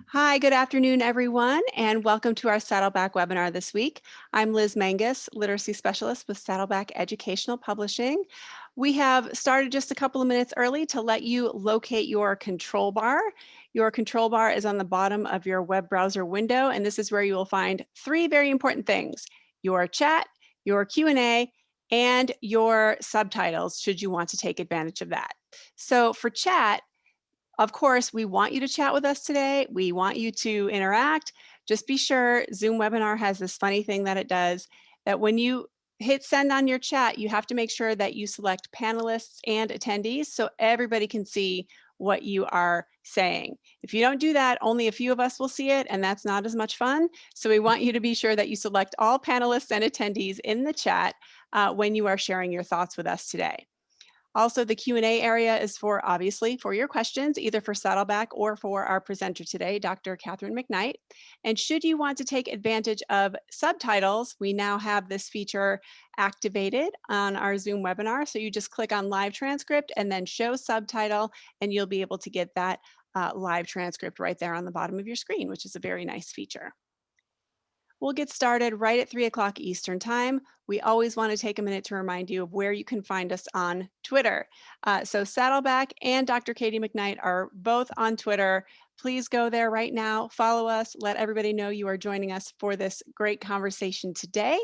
Hi, good afternoon, everyone, and welcome to our Saddleback webinar this week. I'm Liz Mangus, Literacy Specialist with Saddleback Educational Publishing. We have started just a couple of minutes early to let you locate your control bar. Your control bar is on the bottom of your web browser window, and this is where you will find three very important things: your chat, your Q&A, and your subtitles, should you want to take advantage of that. So for chat, of course, we want you to chat with us today. We want you to interact. Just be sure Zoom webinar has this funny thing that it does, that when you hit send on your chat, you have to make sure that you select panelists and attendees so everybody can see what you are saying. If you don't do that, only a few of us will see it, and that's not as much fun. So we want you to be sure that you select all panelists and attendees in the chat when you are sharing your thoughts with us today. Also, the Q&A area is obviously for your questions, either for Saddleback or for our presenter today, Dr. Catherine McKnight. And should you want to take advantage of subtitles, we now have this feature activated on our Zoom webinar. So you just click on live transcript and then show subtitle, and you'll be able to get that live transcript right there on the bottom of your screen, which is a very nice feature. We'll get started right at 3 o'clock Eastern Time. We always want to take a minute to remind you of where you can find us on Twitter. So Saddleback and Dr. Katie McKnight are both on Twitter. Please go there right now, follow us, let everybody know you are joining us for this great conversation today.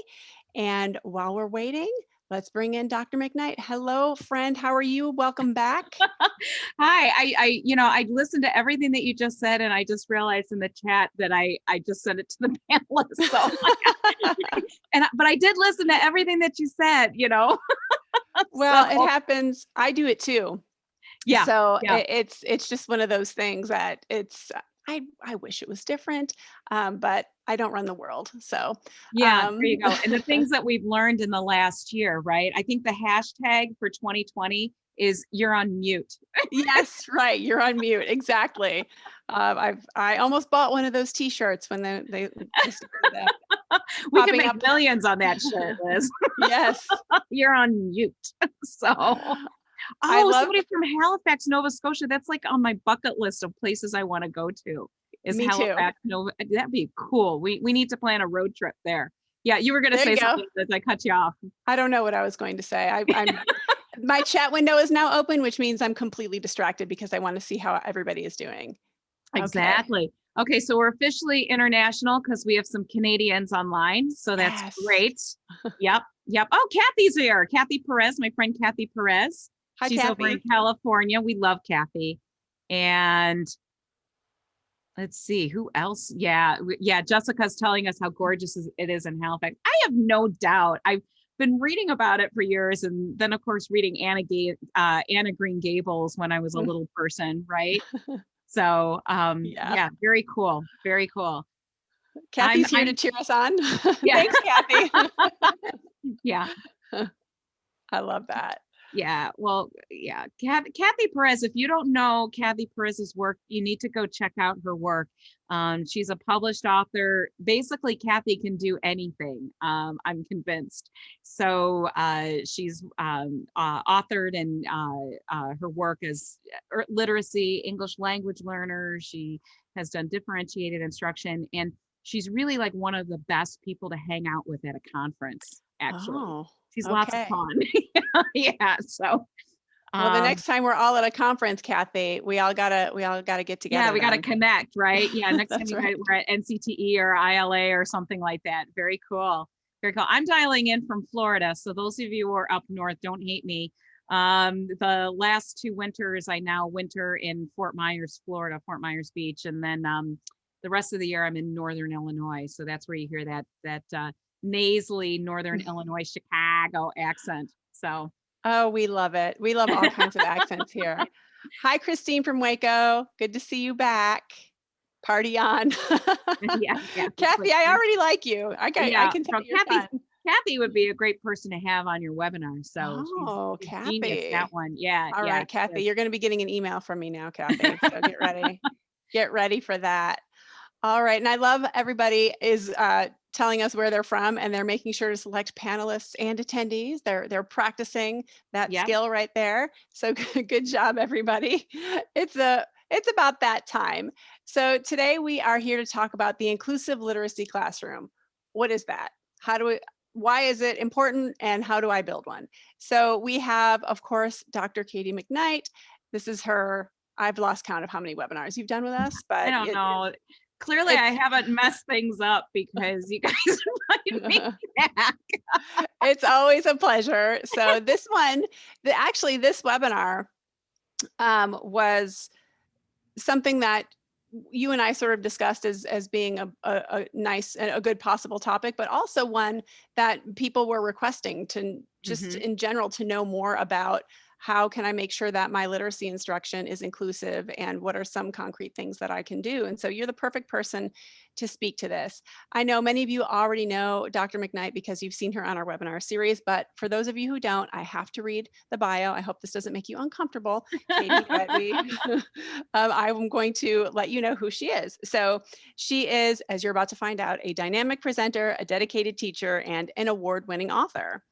And while we're waiting, let's bring in Dr. McKnight. Hello, friend. How are you? Welcome back. Hi, I listened to everything that you just said, and I just realized in the chat that I just sent it to the panelists. So, but I did listen to everything that you said, Well, So, it happens. I do it too. yeah, So yeah, it's just one of those things that I wish it was different, but I don't run the world. So yeah, there you go. And the things that we've learned in the last year, right? I think the hashtag for 2020 is "you're on mute." yes, right. You're on mute. Exactly. I almost bought one of those T-shirts when they just We could popping make up. millions on that shirt, Liz. Yes, You're on mute. So. I Oh, love. somebody from Halifax, Nova Scotia. That's like on my bucket list of places I want to go to is Me too. Halifax, Nova. That'd be cool. We need to plan a road trip there. Yeah, you were going to There you say go. something as I cut you off. I don't know what I was going to say. I'm my chat window is now open, which means I'm completely distracted because I want to see how everybody is doing. Okay. Exactly. Okay, so we're officially international because we have some Canadians online. So that's Yes. great. Yep. Yep. Oh, Kathy's here. Kathy Perez, my friend Kathy Perez. Hi, She's over in Kathy. California. We love Kathy. And let's see who else. Yeah, Jessica's telling us how gorgeous it is in Halifax. I have no doubt. I've been reading about it for years, and then of course reading Anna Green Gables when I was a little person, right? So Yeah. yeah, very cool, very cool. Kathy's here to I'm cheer us on. yeah. Thanks, Kathy. Yeah. I love that. Yeah, well, yeah, Kathy Perez. If you don't know Kathy Perez's work, you need to go check out her work. She's a published author. Basically, Kathy can do anything. I'm convinced. So she's authored, and her work is literacy, English language learner. She has done differentiated instruction, and she's really like one of the best people to hang out with at a conference, actually. Oh, She's lots of okay. fun. Yeah. So, Well, the um, next time we're all at a conference, Kathy, we all gotta get yeah, together we got to then. connect, right? Yeah. Next time That's you right. guys we're at NCTE or ILA or something like that. Very cool. Very cool. I'm dialing in from Florida. So those of you who are up north, don't hate me. The last 2 winters, I now winter in Fort Myers, Florida, Fort Myers Beach. And then the rest of the year I'm in Northern Illinois. So that's where you hear that nasally Northern Illinois, Chicago accent. So Oh, we love it. We love all kinds of accents here. Hi, Christine from Waco. Good to see you back. Party on. yeah, yeah. Kathy, I already like you. I Yeah, can tell so you're fun. Kathy would be a great person to have on your webinar. So she's Oh, a genius, that Kathy. one. Yeah, All yeah. right, Kathy, you're going to be getting an email from me now, Kathy. So get ready. Get ready for that. All right. And I love everybody is telling us where they're from, and they're making sure to select panelists and attendees. They're practicing that Yep. skill right there. So good job, everybody. It's It's about that time. So today we are here to talk about the inclusive literacy classroom. What is that? How do we, why is it important and how do I build one? So we have, of course, Dr. Katie McKnight. This is her, I've lost count of how many webinars you've done with us, I but don't know. Clearly, I it's haven't messed things up because you guys invited me back. it's always a pleasure. So this one, actually this webinar was something that you and I sort of discussed as being a nice and a good possible topic, but also one that people were requesting to just Mhm. in general to know more about how can I make sure that my literacy instruction is inclusive and what are some concrete things that I can do. And so you're the perfect person to speak to this. I know many of you already know Dr. McKnight because you've seen her on our webinar series, but for those of you who don't, I have to read the bio. I hope this doesn't make you uncomfortable, Katie, but I'm going to let you know who she is. So she is, as you're about to find out, a dynamic presenter, a dedicated teacher, and an award-winning author.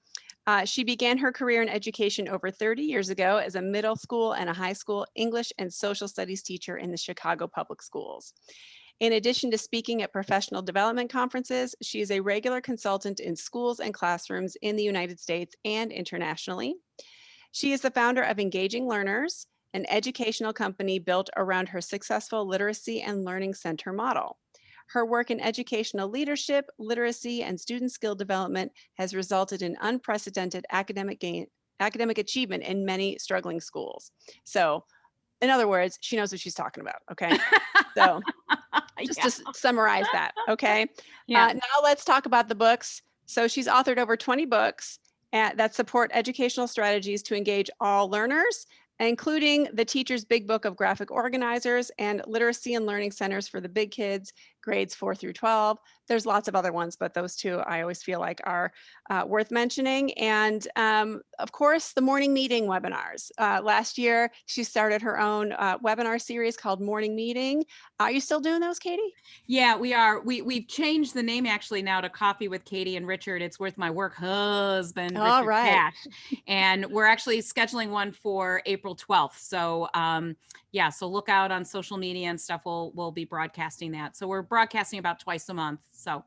She began her career in education over 30 years ago as a middle school and a high school English and social studies teacher in the Chicago Public Schools. In addition to speaking at professional development conferences, she is a regular consultant in schools and classrooms in the United States and internationally. She is the founder of Engaging Learners, an educational company built around her successful literacy and learning center model. Her work in educational leadership, literacy, and student skill development has resulted in unprecedented academic achievement in many struggling schools. So, in other words, she knows what she's talking about. Okay. So, just to Yeah. summarize that. Okay. Yeah. Now let's talk about the books. So, she's authored over 20 books that support educational strategies to engage all learners, including the Teacher's Big Book of Graphic Organizers and Literacy and Learning Centers for the Big Kids, grades 4 through 12. There's lots of other ones, but those two I always feel like are worth mentioning. And of course, the morning meeting webinars. Last year, she started her own webinar series called Morning Meeting. Are you still doing those, Katie? Yeah, we are. We've changed the name actually now to Coffee with Katie and Richard. It's with my work husband, All Richard right. Cash. And we're actually scheduling one for April 12th. So yeah, so look out on social media and stuff. We'll be broadcasting that. So we're broadcasting about twice a month. So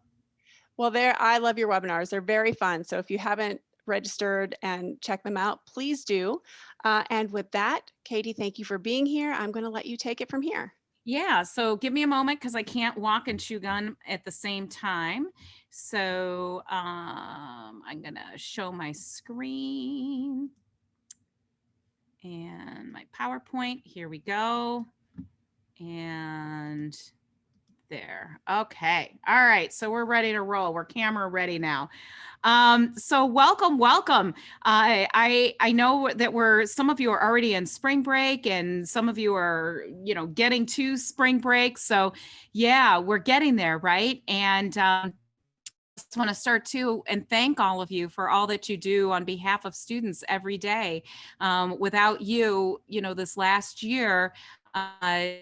Well, I love your webinars. They're very fun. So if you haven't registered and check them out, please do. And with that, Katie, thank you for being here. I'm going to let you take it from here. yeah, so give me a moment because I can't walk and chew gum at the same time. So I'm gonna show my screen and my PowerPoint. Here we go. And there. Okay. All right. So we're ready to roll. We're camera ready now. So welcome. I know that some of you are already in spring break and some of you are, getting to spring break. So yeah, we're getting there, right? And just want to start too and thank all of you for all that you do on behalf of students every day. Without you, this last year,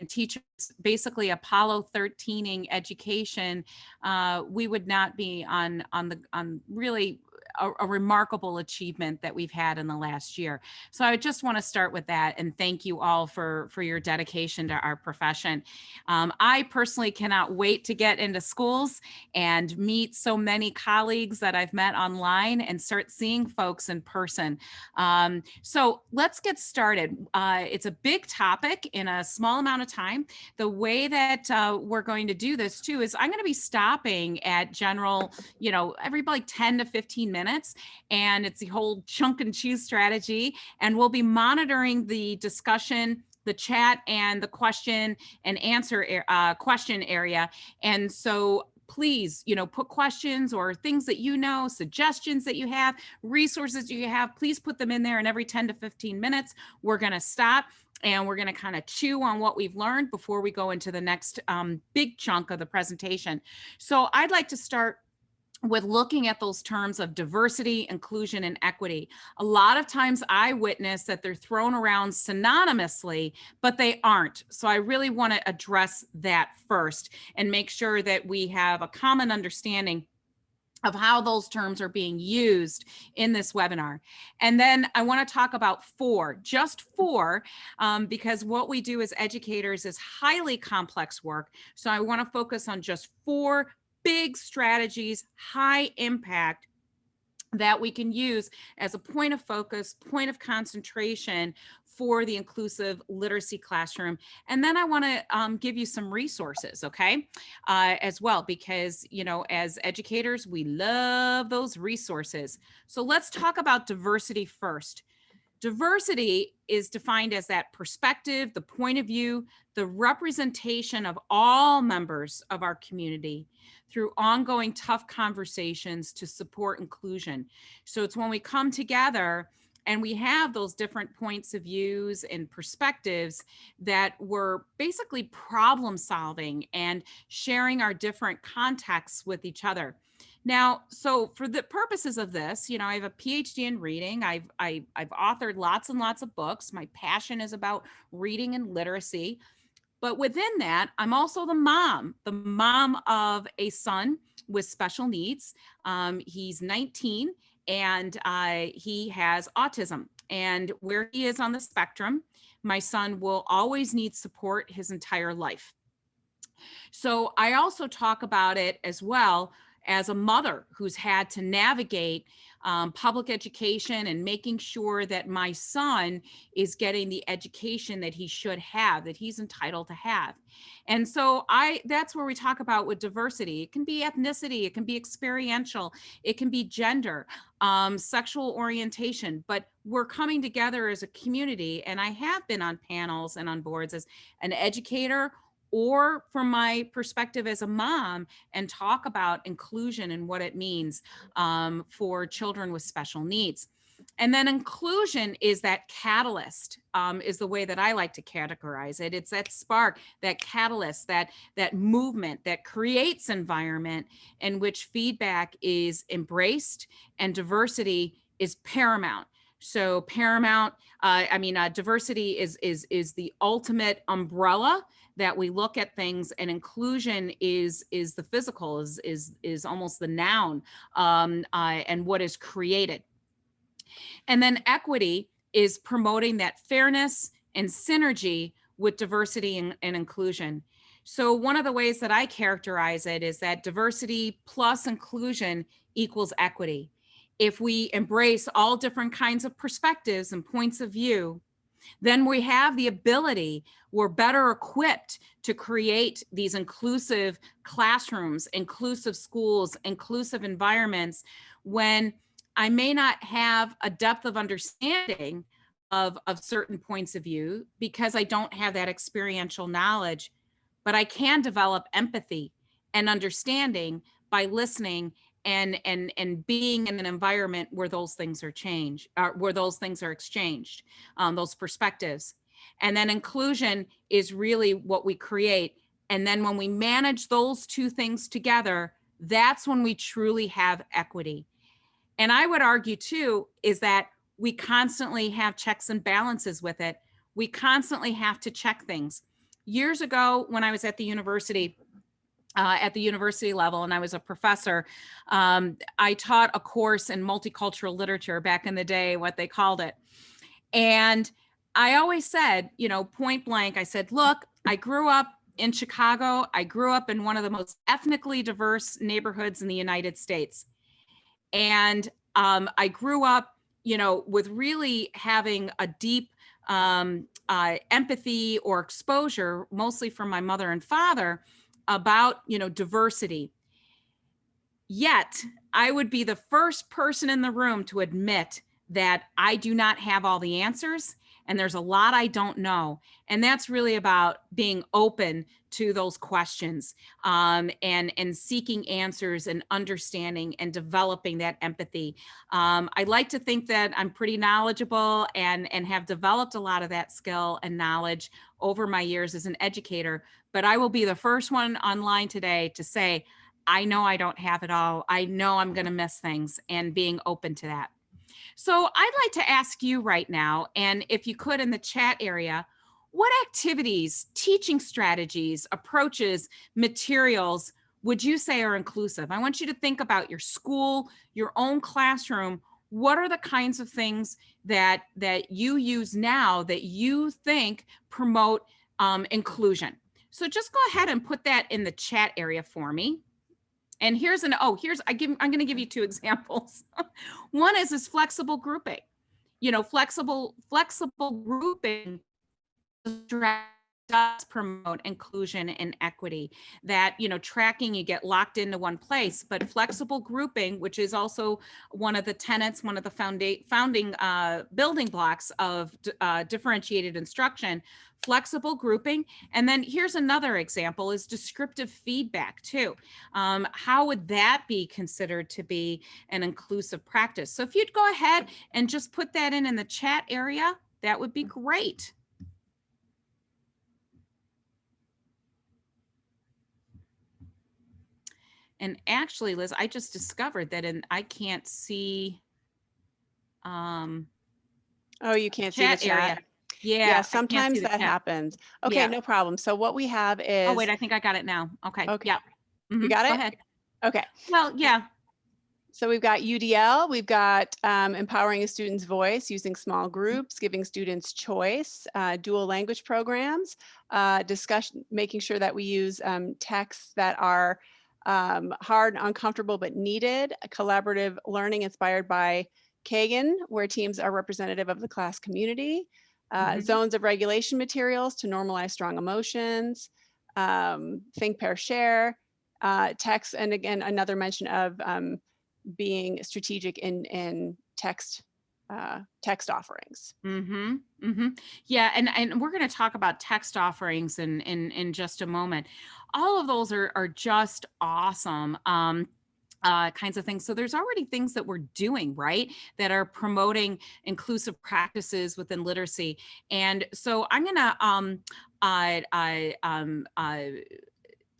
teachers basically Apollo 13ing education, we would not be on really a remarkable achievement that we've had in the last year. So I just want to start with that and thank you all for your dedication to our profession. I personally cannot wait to get into schools and meet so many colleagues that I've met online and start seeing folks in person. So let's get started. It's a big topic in a small amount of time. The way that we're going to do this too is I'm going to be stopping at general, every like 10 to 15 minutes. And it's the whole chunk and choose strategy. And we'll be monitoring the discussion, the chat, and the question and answer question area. And so please, put questions or things that suggestions that you have, resources you have, please put them in there. And every 10 to 15 minutes, we're going to stop and we're going to kind of chew on what we've learned before we go into the next big chunk of the presentation. So I'd like to start with looking at those terms of diversity, inclusion, and equity. A lot of times I witness that they're thrown around synonymously, but they aren't. So I really want to address that first and make sure that we have a common understanding of how those terms are being used in this webinar. And then I want to talk about just four, because what we do as educators is highly complex work. So I want to focus on just four big strategies, high impact, that we can use as a point of focus, point of concentration for the inclusive literacy classroom. And then I want to give you some resources, okay, as well, because, you know, as educators, we love those resources. So let's talk about diversity first. Diversity is defined as that perspective, the point of view, the representation of all members of our community through ongoing tough conversations to support inclusion. So it's when we come together and we have those different points of views and perspectives that we're basically problem solving and sharing our different contexts with each other. Now, so for the purposes of this, you know, I have a PhD in reading. I've authored lots and lots of books. My passion is about reading and literacy. But within that, I'm also the mom of a son with special needs. He's 19 and he has autism. And where he is on the spectrum, my son will always need support his entire life. So I also talk about it as well as a mother who's had to navigate public education and making sure that my son is getting the education that he should have, that he's entitled to have. And so that's where we talk about with diversity. It can be ethnicity, it can be experiential, it can be gender, sexual orientation, but we're coming together as a community. And I have been on panels and on boards as an educator or from my perspective as a mom, and talk about inclusion and what it means for children with special needs. And then inclusion is that catalyst, is the way that I like to categorize it. It's that spark, that catalyst, that movement that creates environment in which feedback is embraced and diversity is paramount. So paramount, diversity is the ultimate umbrella that we look at things, and inclusion is the physical, is almost the noun, and what is created. And then equity is promoting that fairness and synergy with diversity and inclusion. So one of the ways that I characterize it is that diversity plus inclusion equals equity. If we embrace all different kinds of perspectives and points of view, then we have the ability, we're better equipped to create these inclusive classrooms, inclusive schools, inclusive environments, when I may not have a depth of understanding of certain points of view because I don't have that experiential knowledge, but I can develop empathy and understanding by listening and being in an environment where those things are exchanged, those perspectives. And then inclusion is really what we create. And then when we manage those two things together, that's when we truly have equity. And I would argue too, is that we constantly have checks and balances with it. We constantly have to check things. Years ago, when I was at the university level and I was a professor, I taught a course in multicultural literature back in the day, what they called it. And I always said, you know, point blank, I said, look, I grew up in Chicago. I grew up in one of the most ethnically diverse neighborhoods in the United States. And I grew up, you know, with really having a deep empathy or exposure, mostly from my mother and father, about, you know, diversity. Yet I would be the first person in the room to admit that I do not have all the answers and there's a lot I don't know. And that's really about being open to those questions, and seeking answers and understanding and developing that empathy. I like to think that I'm pretty knowledgeable and have developed a lot of that skill and knowledge over my years as an educator, but I will be the first one online today to say, I know I don't have it all. I know I'm going to miss things, and being open to that. So I'd like to ask you right now, and if you could in the chat area, what activities, teaching strategies, approaches, materials would you say are inclusive? I want you to think about your school, your own classroom. What are the kinds of things that you use now that you think promote inclusion? So just go ahead and put that in the chat area for me. And here's I'm going to give you 2 examples. One is flexible grouping. Flexible grouping does promote inclusion and equity. That, tracking, you get locked into one place, but flexible grouping, which is also one of the tenets, one of the founding building blocks of differentiated instruction, flexible grouping. And then here's another example, is descriptive feedback too. How would that be considered to be an inclusive practice? So if you'd go ahead and just put that in the chat area, that would be great. And actually, Liz, I just discovered that I can't see Oh, you can't see the chat area. chat? Yeah, sometimes that happens. Okay, Yeah. no problem. So what we have is. Oh, wait, I think I got it now. Okay. Yeah. You got it? Go ahead. Okay. Well, yeah. So we've got UDL, we've got empowering a student's voice using small groups, giving students choice, dual language programs, discussion, making sure that we use texts that are hard, uncomfortable, but needed, collaborative learning inspired by Kagan, where teams are representative of the class community, zones of regulation materials to normalize strong emotions, think, pair, share, text, and again, another mention of being strategic in text offerings. Yeah, and we're going to talk about text offerings in just a moment. All of those are just awesome. Kinds of things. So there's already things that we're doing, right, that are promoting inclusive practices within literacy. And so I'm gonna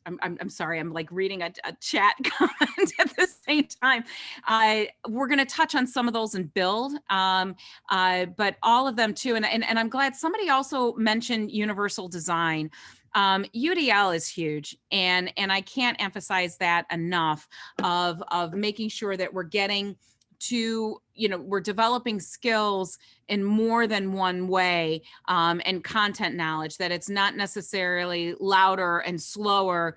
I'm sorry, I'm like reading a chat comment at the same time. We're going to touch on some of those and build, but all of them too. And I'm glad somebody also mentioned universal design. UDL is huge, and I can't emphasize that enough of making sure that we're getting to, we're developing skills in more than one way, and content knowledge, that it's not necessarily louder and slower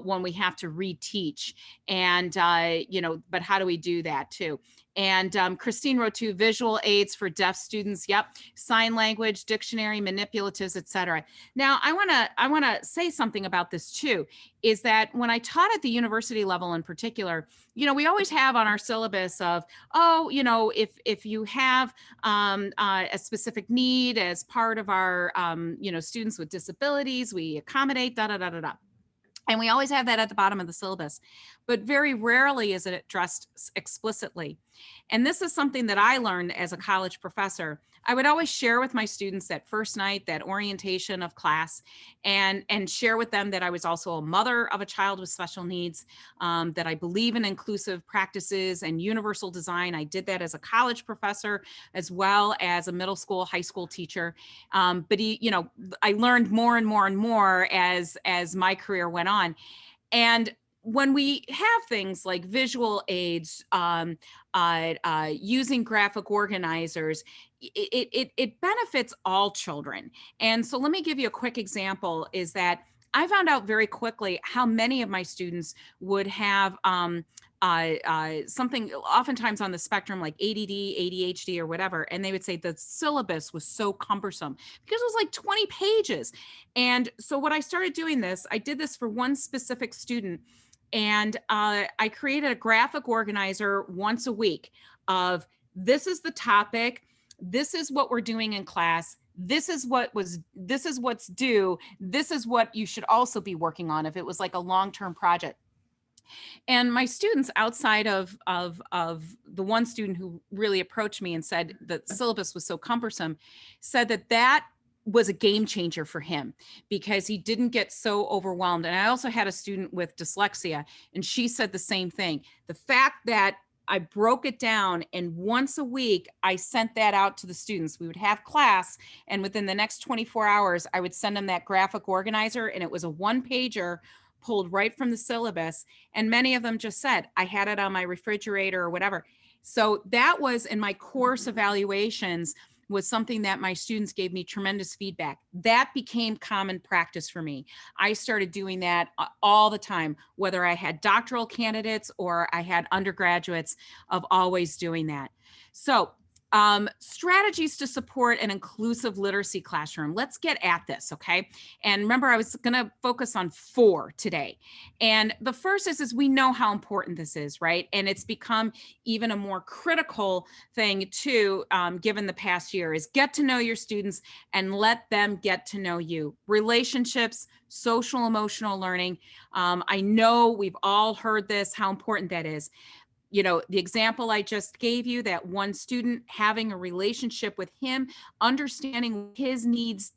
when we have to reteach. And, but how do we do that too? And Christine wrote too, visual aids for deaf students. Yep. Sign language, dictionary, manipulatives, etc. Now, I want to say something about this too, is that when I taught at the university level in particular, we always have on our syllabus of, if you have a specific need as part of our, students with disabilities, we accommodate, da, da, da, da, da. And we always have that at the bottom of the syllabus, but very rarely is it addressed explicitly. And this is something that I learned as a college professor. I would always share with my students that first night, that orientation of class, and share with them that I was also a mother of a child with special needs, that I believe in inclusive practices and universal design. I did that as a college professor as well as a middle school, high school teacher. But I learned more and more and more as my career went on. And when we have things like visual aids, using graphic organizers, it benefits all children. And so let me give you a quick example, is that I found out very quickly how many of my students would have something oftentimes on the spectrum like ADD, ADHD, or whatever. And they would say the syllabus was so cumbersome because it was like 20 pages. And so what I started doing I did this for one specific student. And I created a graphic organizer once a week of, this is the topic, this is what we're doing in class, this is what's due, this is what you should also be working on if it was like a long-term project. And my students, outside of the one student who really approached me and said the syllabus was so cumbersome, said that was a game changer for him because he didn't get so overwhelmed. And I also had a student with dyslexia, and she said the same thing. The fact that I broke it down, and once a week I sent that out to the students. We would have class, and within the next 24 hours, I would send them that graphic organizer, and it was a one-pager pulled right from the syllabus. And many of them just said, I had it on my refrigerator or whatever. So that was in my course evaluations, was something that my students gave me tremendous feedback. That became common practice for me. I started doing that all the time, whether I had doctoral candidates or I had undergraduates, of always doing that. So strategies to support an inclusive literacy classroom. Let's get at this, okay? And remember, I was going to focus on 4 today. And the first is we know how important this is, right? And it's become even a more critical thing too, given the past year, is get to know your students and let them get to know you. Relationships, social emotional learning. I know we've all heard this, how important that is. You know, the example I just gave you, that one student, having a relationship with him, understanding his needs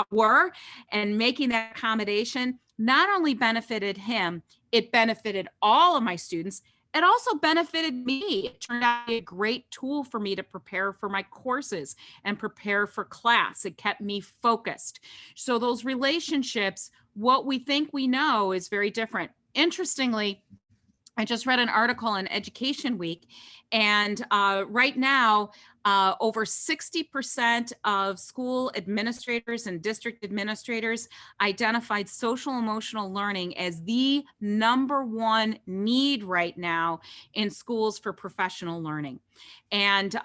were, and making that accommodation, not only benefited him, it benefited all of my students. It also benefited me. It turned out to be a great tool for me to prepare for my courses and prepare for class. It kept me focused. So those relationships, what we think we know is very different. Interestingly, I just read an article in Education Week, and right now, over 60% of school administrators and district administrators identified social emotional learning as the #1 need right now in schools for professional learning. And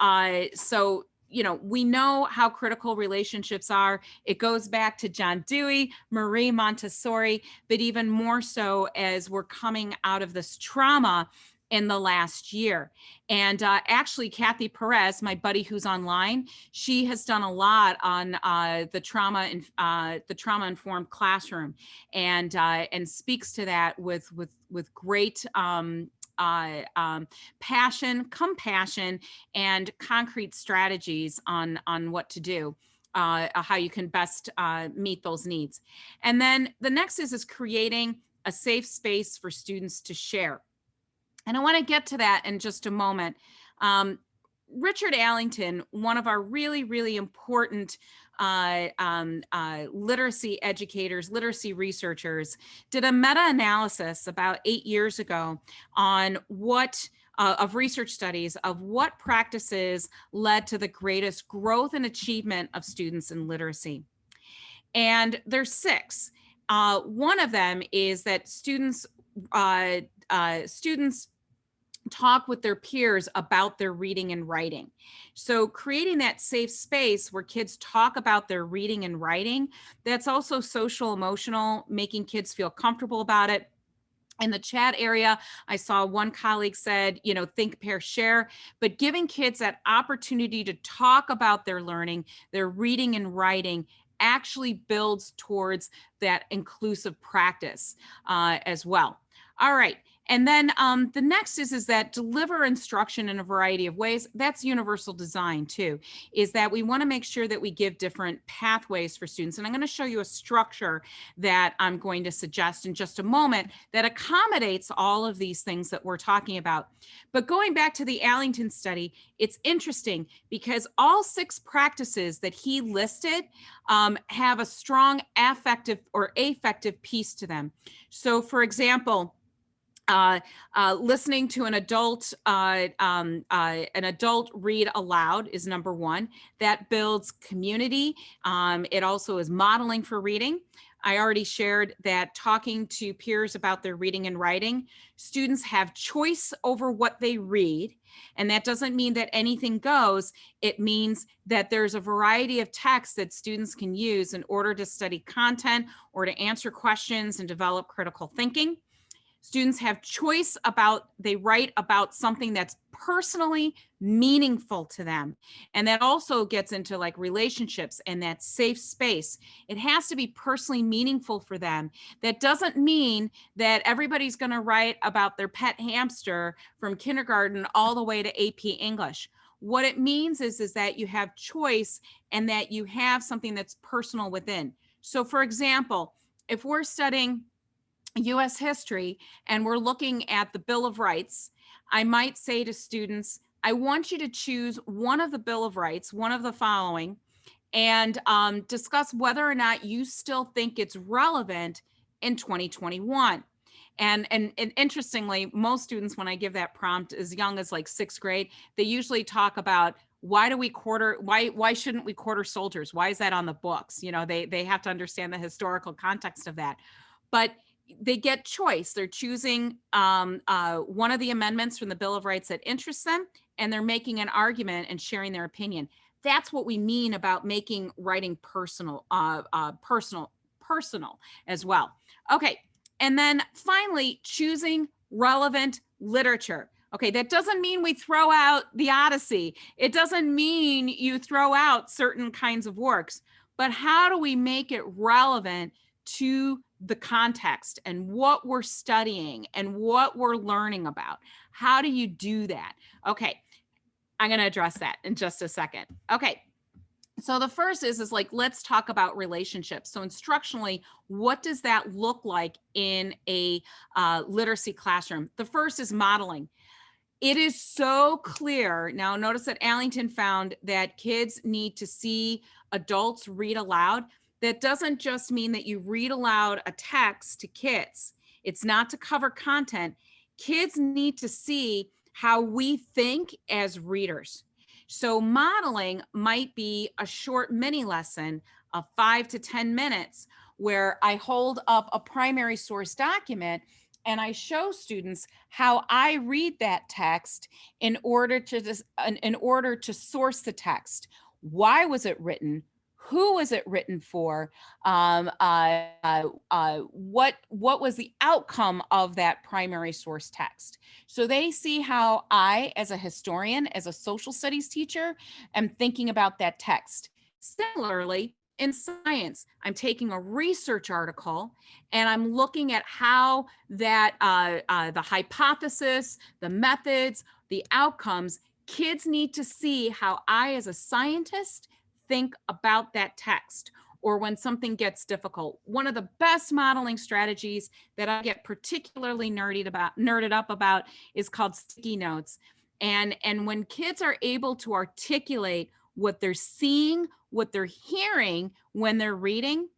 so, you know, we know how critical relationships are. It goes back to John Dewey, Marie Montessori, but even more so as we're coming out of this trauma in the last year. And actually, Kathy Perez, my buddy who's online, she has done a lot on the trauma informed classroom, and speaks to that with great passion, compassion, and concrete strategies on what to do, how you can best meet those needs. And then the next is creating a safe space for students to share. And I want to get to that in just a moment. Richard Ellington, one of our really, really important literacy educators, literacy researchers, did a meta-analysis about 8 years ago on what of research studies of what practices led to the greatest growth and achievement of students in literacy. And there's 6. One of them is that students talk with their peers about their reading and writing. So creating that safe space where kids talk about their reading and writing, that's also social emotional, making kids feel comfortable about it. In the chat area, I saw one colleague said, you know, think, pair, share, but giving kids that opportunity to talk about their learning, their reading and writing, actually builds towards that inclusive practice as well. All right. And then the next is that deliver instruction in a variety of ways. That's universal design too, is that we want to make sure that we give different pathways for students. And I'm going to show you a structure that I'm going to suggest in just a moment that accommodates all of these things that we're talking about. But going back to the Ellington study, it's interesting because all 6 practices that he listed have a strong affective or affective piece to them. So for example, listening to an adult read aloud is #1. That builds community. It also is modeling for reading. I already shared that talking to peers about their reading and writing, students have choice over what they read. And that doesn't mean that anything goes. It means that there's a variety of texts that students can use in order to study content or to answer questions and develop critical thinking. Students have choice about, they write about something that's personally meaningful to them. And that also gets into like relationships and that safe space. It has to be personally meaningful for them. That doesn't mean that everybody's going to write about their pet hamster from kindergarten all the way to AP English. What it means is that you have choice and that you have something that's personal within. So for example, if we're studying US history and we're looking at the Bill of Rights, I might say to students, I want you to choose one of the Bill of Rights, one of the following, and discuss whether or not you still think it's relevant in 2021. And interestingly, most students, when I give that prompt as young as like 6th grade, they usually talk about why shouldn't we quarter soldiers? Why is that on the books? They have to understand the historical context of that. But they get choice. They're choosing one of the amendments from the Bill of Rights that interests them, and they're making an argument and sharing their opinion. That's what we mean about making writing personal as well. Okay. And then finally, choosing relevant literature. Okay, that doesn't mean we throw out the Odyssey. It doesn't mean you throw out certain kinds of works, but how do we make it relevant to the context and what we're studying and what we're learning about? How do you do that? Okay, I'm going to address that in just a second. Okay. So the first is like, let's talk about relationships. So instructionally, what does that look like in a literacy classroom? The first is modeling. It is so clear. Now, notice that Ellington found that kids need to see adults read aloud. That doesn't just mean that you read aloud a text to kids. It's not to cover content. Kids need to see how we think as readers. So modeling might be a short mini lesson of 5 to 10 minutes where I hold up a primary source document and I show students how I read that text in order to source the text. Why was it written? Who was it written for? What was the outcome of that primary source text? So they see how I, as a historian, as a social studies teacher, am thinking about that text. Similarly, in science, I'm taking a research article and I'm looking at how that the hypothesis, the methods, the outcomes, kids need to see how I, as a scientist, think about that text, or when something gets difficult. One of the best modeling strategies that I get particularly nerded up about is called sticky notes. And when kids are able to articulate what they're seeing, what they're hearing when they're reading,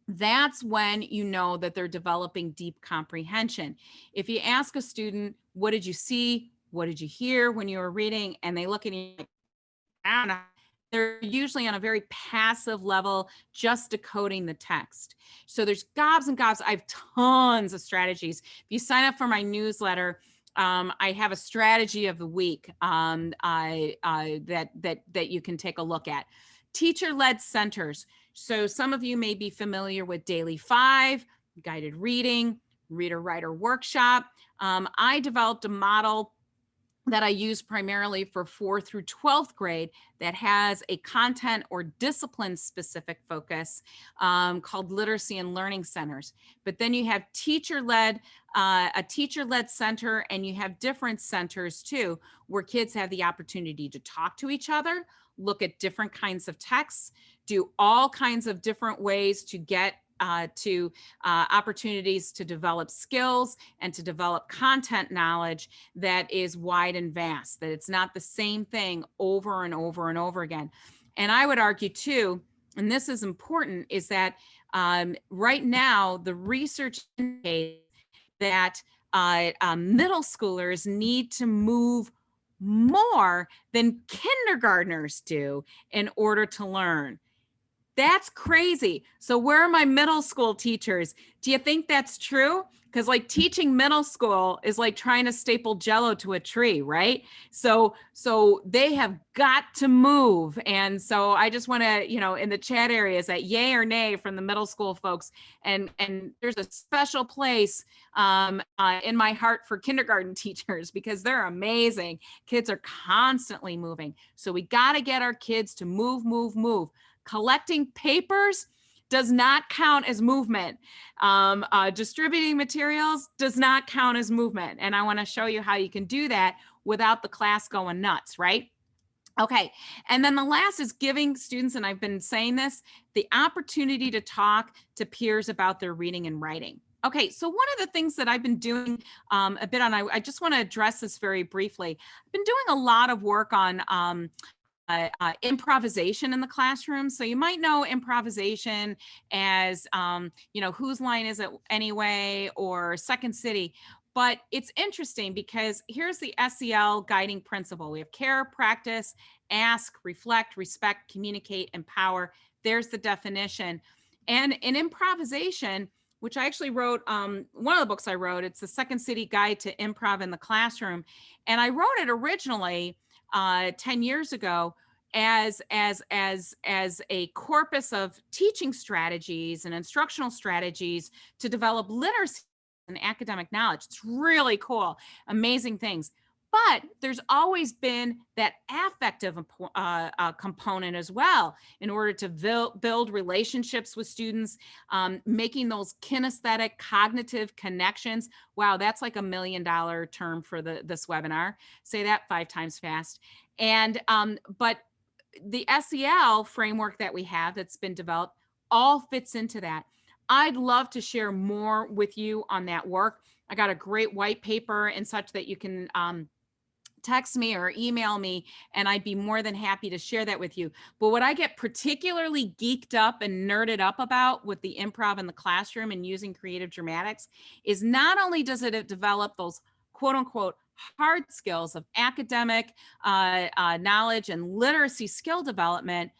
that's when you know that they're developing deep comprehension. If you ask a student, what did you see? What did you hear when you were reading? And they look at you like, I don't know. They're usually on a very passive level, just decoding the text. So there's gobs and gobs. I have tons of strategies. If you sign up for my newsletter, I have a strategy of the week that you can take a look at. Teacher-led centers. So some of you may be familiar with Daily 5, guided reading, reader-writer workshop. I developed a model that I use primarily for 4th through 12th grade that has a content or discipline specific focus called literacy and learning centers. But then you have a teacher-led center, and you have different centers too, where kids have the opportunity to talk to each other, look at different kinds of texts, do all kinds of different ways to get to opportunities to develop skills and to develop content knowledge that is wide and vast, that it's not the same thing over and over and over again. And I would argue too, and this is important, is that right now the research indicates that middle schoolers need to move more than kindergartners do in order to learn. That's crazy. So where are my middle school teachers? Do you think that's true? Because like teaching middle school is like trying to staple Jello to a tree, right? So they have got to move. And so I just want to, in the chat area, is that yay or nay from the middle school folks? And there's a special place in my heart for kindergarten teachers because they're amazing. Kids are constantly moving. So we got to get our kids to move, move, move. Collecting papers does not count as movement. Distributing materials does not count as movement. And I want to show you how you can do that without the class going nuts, right? Okay. And then the last is giving students, and I've been saying this, the opportunity to talk to peers about their reading and writing. Okay, so one of the things that I've been doing a bit on, I just want to address this very briefly. I've been doing a lot of work on improvisation in the classroom. So you might know improvisation as, whose line is it anyway, or Second City. But it's interesting because here's the SEL guiding principle. We have care, practice, ask, reflect, respect, communicate, empower. There's the definition. And in improvisation, which I actually wrote, one of the books I wrote, it's the Second City Guide to Improv in the Classroom. And I wrote it originally 10 years ago as a corpus of teaching strategies and instructional strategies to develop literacy and academic knowledge. It's really cool, amazing things. But there's always been that affective component as well in order to build relationships with students, making those kinesthetic cognitive connections. Wow, that's like $1 million term for this webinar. Say that 5 times fast. And but the SEL framework that we have that's been developed all fits into that. I'd love to share more with you on that work. I got a great white paper and such that you can text me or email me, and I'd be more than happy to share that with you. But what I get particularly geeked up and nerded up about with the improv in the classroom and using creative dramatics is not only does it develop those quote unquote hard skills of academic knowledge and literacy skill development,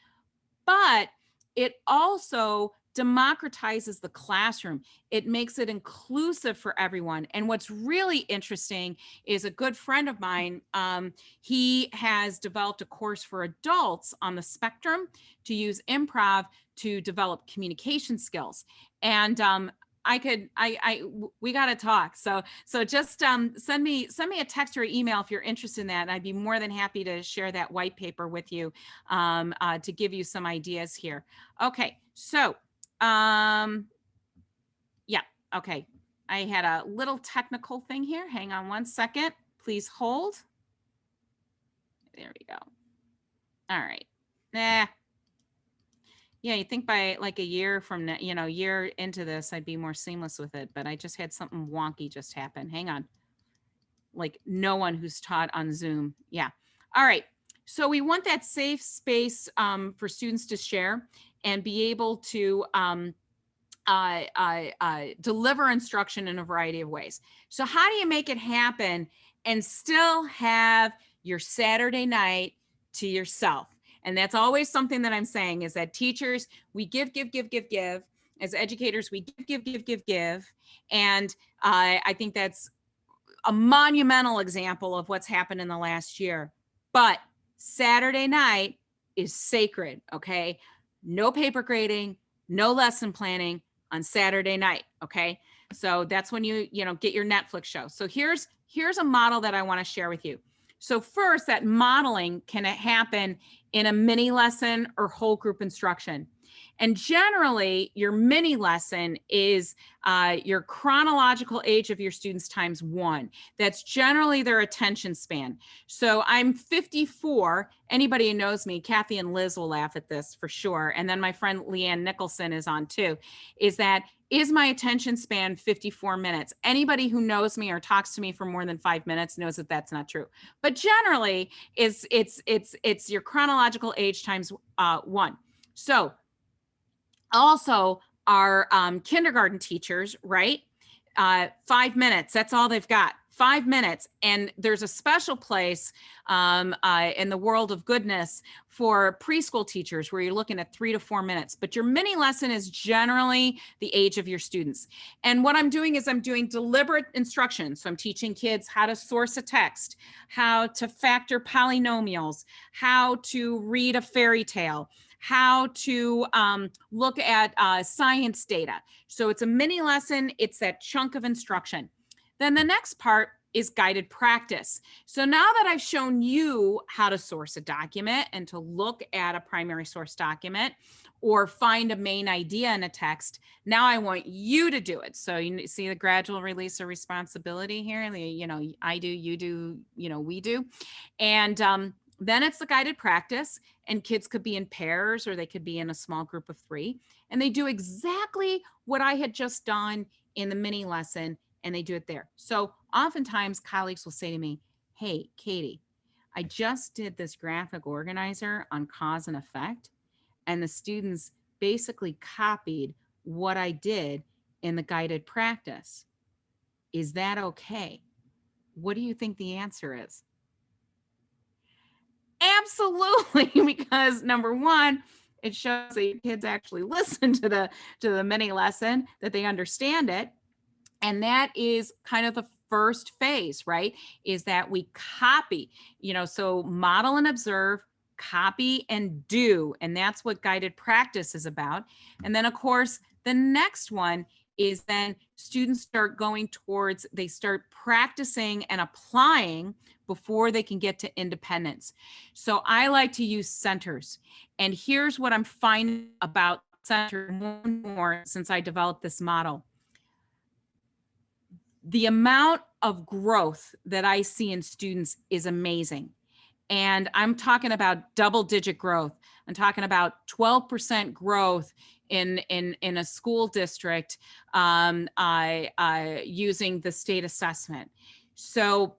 but it also democratizes the classroom. It makes it inclusive for everyone. And what's really interesting is a good friend of mine, he has developed a course for adults on the spectrum to use improv to develop communication skills. And we got to talk. So just send me a text or email if you're interested in that. And I'd be more than happy to share that white paper with you to give you some ideas here. Okay, so yeah, okay. I had a little technical thing here. Hang on one second. Please hold. There we go. All right. Yeah, you think by like a year from now, year into this, I'd be more seamless with it, but I just had something wonky just happen. Hang on. Like no one who's taught on Zoom. Yeah. All right. So we want that safe space for students to share and be able to deliver instruction in a variety of ways. So how do you make it happen and still have your Saturday night to yourself? And that's always something that I'm saying is that teachers, we give. As educators, we give. And I think that's a monumental example of what's happened in the last year. But Saturday night is sacred, okay? No paper grading, no lesson planning on Saturday night, okay? So that's when you get your Netflix show. So here's a model that I want to share with you. So first, that modeling can happen in a mini lesson or whole group instruction. And generally, your mini lesson is your chronological age of your students times 1. That's generally their attention span. So I'm 54. Anybody who knows me, Kathy and Liz will laugh at this for sure. And then my friend Leanne Nicholson is on too. Is my attention span 54 minutes? Anybody who knows me or talks to me for more than 5 minutes knows that that's not true. But generally, it's your chronological age times 1. So also our kindergarten teachers, right? 5 minutes, that's all they've got. 5 minutes. And there's a special place in the world of goodness for preschool teachers where you're looking at 3 to 4 minutes. But your mini lesson is generally the age of your students. And what I'm doing is I'm doing deliberate instruction. So I'm teaching kids how to source a text, how to factor polynomials, how to read a fairy tale, how to look at science data. So it's a mini lesson. It's that chunk of instruction. Then the next part is guided practice. So now that I've shown you how to source a document and to look at a primary source document or find a main idea in a text, now I want you to do it. So you see the gradual release of responsibility here. I do, you do, we do. And then it's the guided practice, and kids could be in pairs or they could be in a small group of 3. And they do exactly what I had just done in the mini lesson, and they do it there. So oftentimes colleagues will say to me, hey, Katie, I just did this graphic organizer on cause and effect, and the students basically copied what I did in the guided practice. Is that okay? What do you think the answer is? Absolutely, because number one, it shows that your kids actually listen to the mini lesson, that they understand it. And that is kind of the first phase, right? Is that we copy, so model and observe, copy and do. And that's what guided practice is about. And then, of course, the next one is then students start going towards, they start practicing and applying before they can get to independence. So I like to use centers. And here's what I'm finding about centers more and more since I developed this model. The amount of growth that I see in students is amazing. And I'm talking about double-digit growth. I'm talking about 12% growth in a school district using the state assessment. So,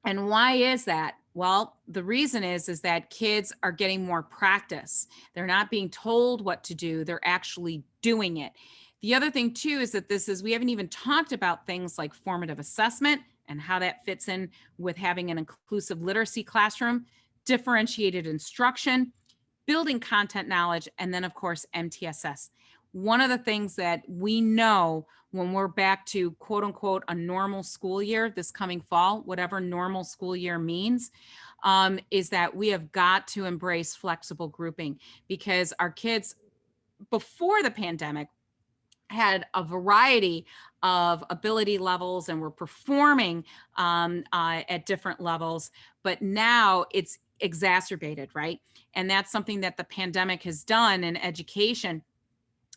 and why is that? Well, the reason is that kids are getting more practice. They're not being told what to do, they're actually doing it. The other thing too is that we haven't even talked about things like formative assessment and how that fits in with having an inclusive literacy classroom, differentiated instruction, building content knowledge, and then of course, MTSS. One of the things that we know when we're back to quote unquote a normal school year this coming fall, whatever normal school year means, is that we have got to embrace flexible grouping, because our kids before the pandemic had a variety of ability levels and were performing at different levels, but now it's exacerbated, right? And that's something that the pandemic has done in education,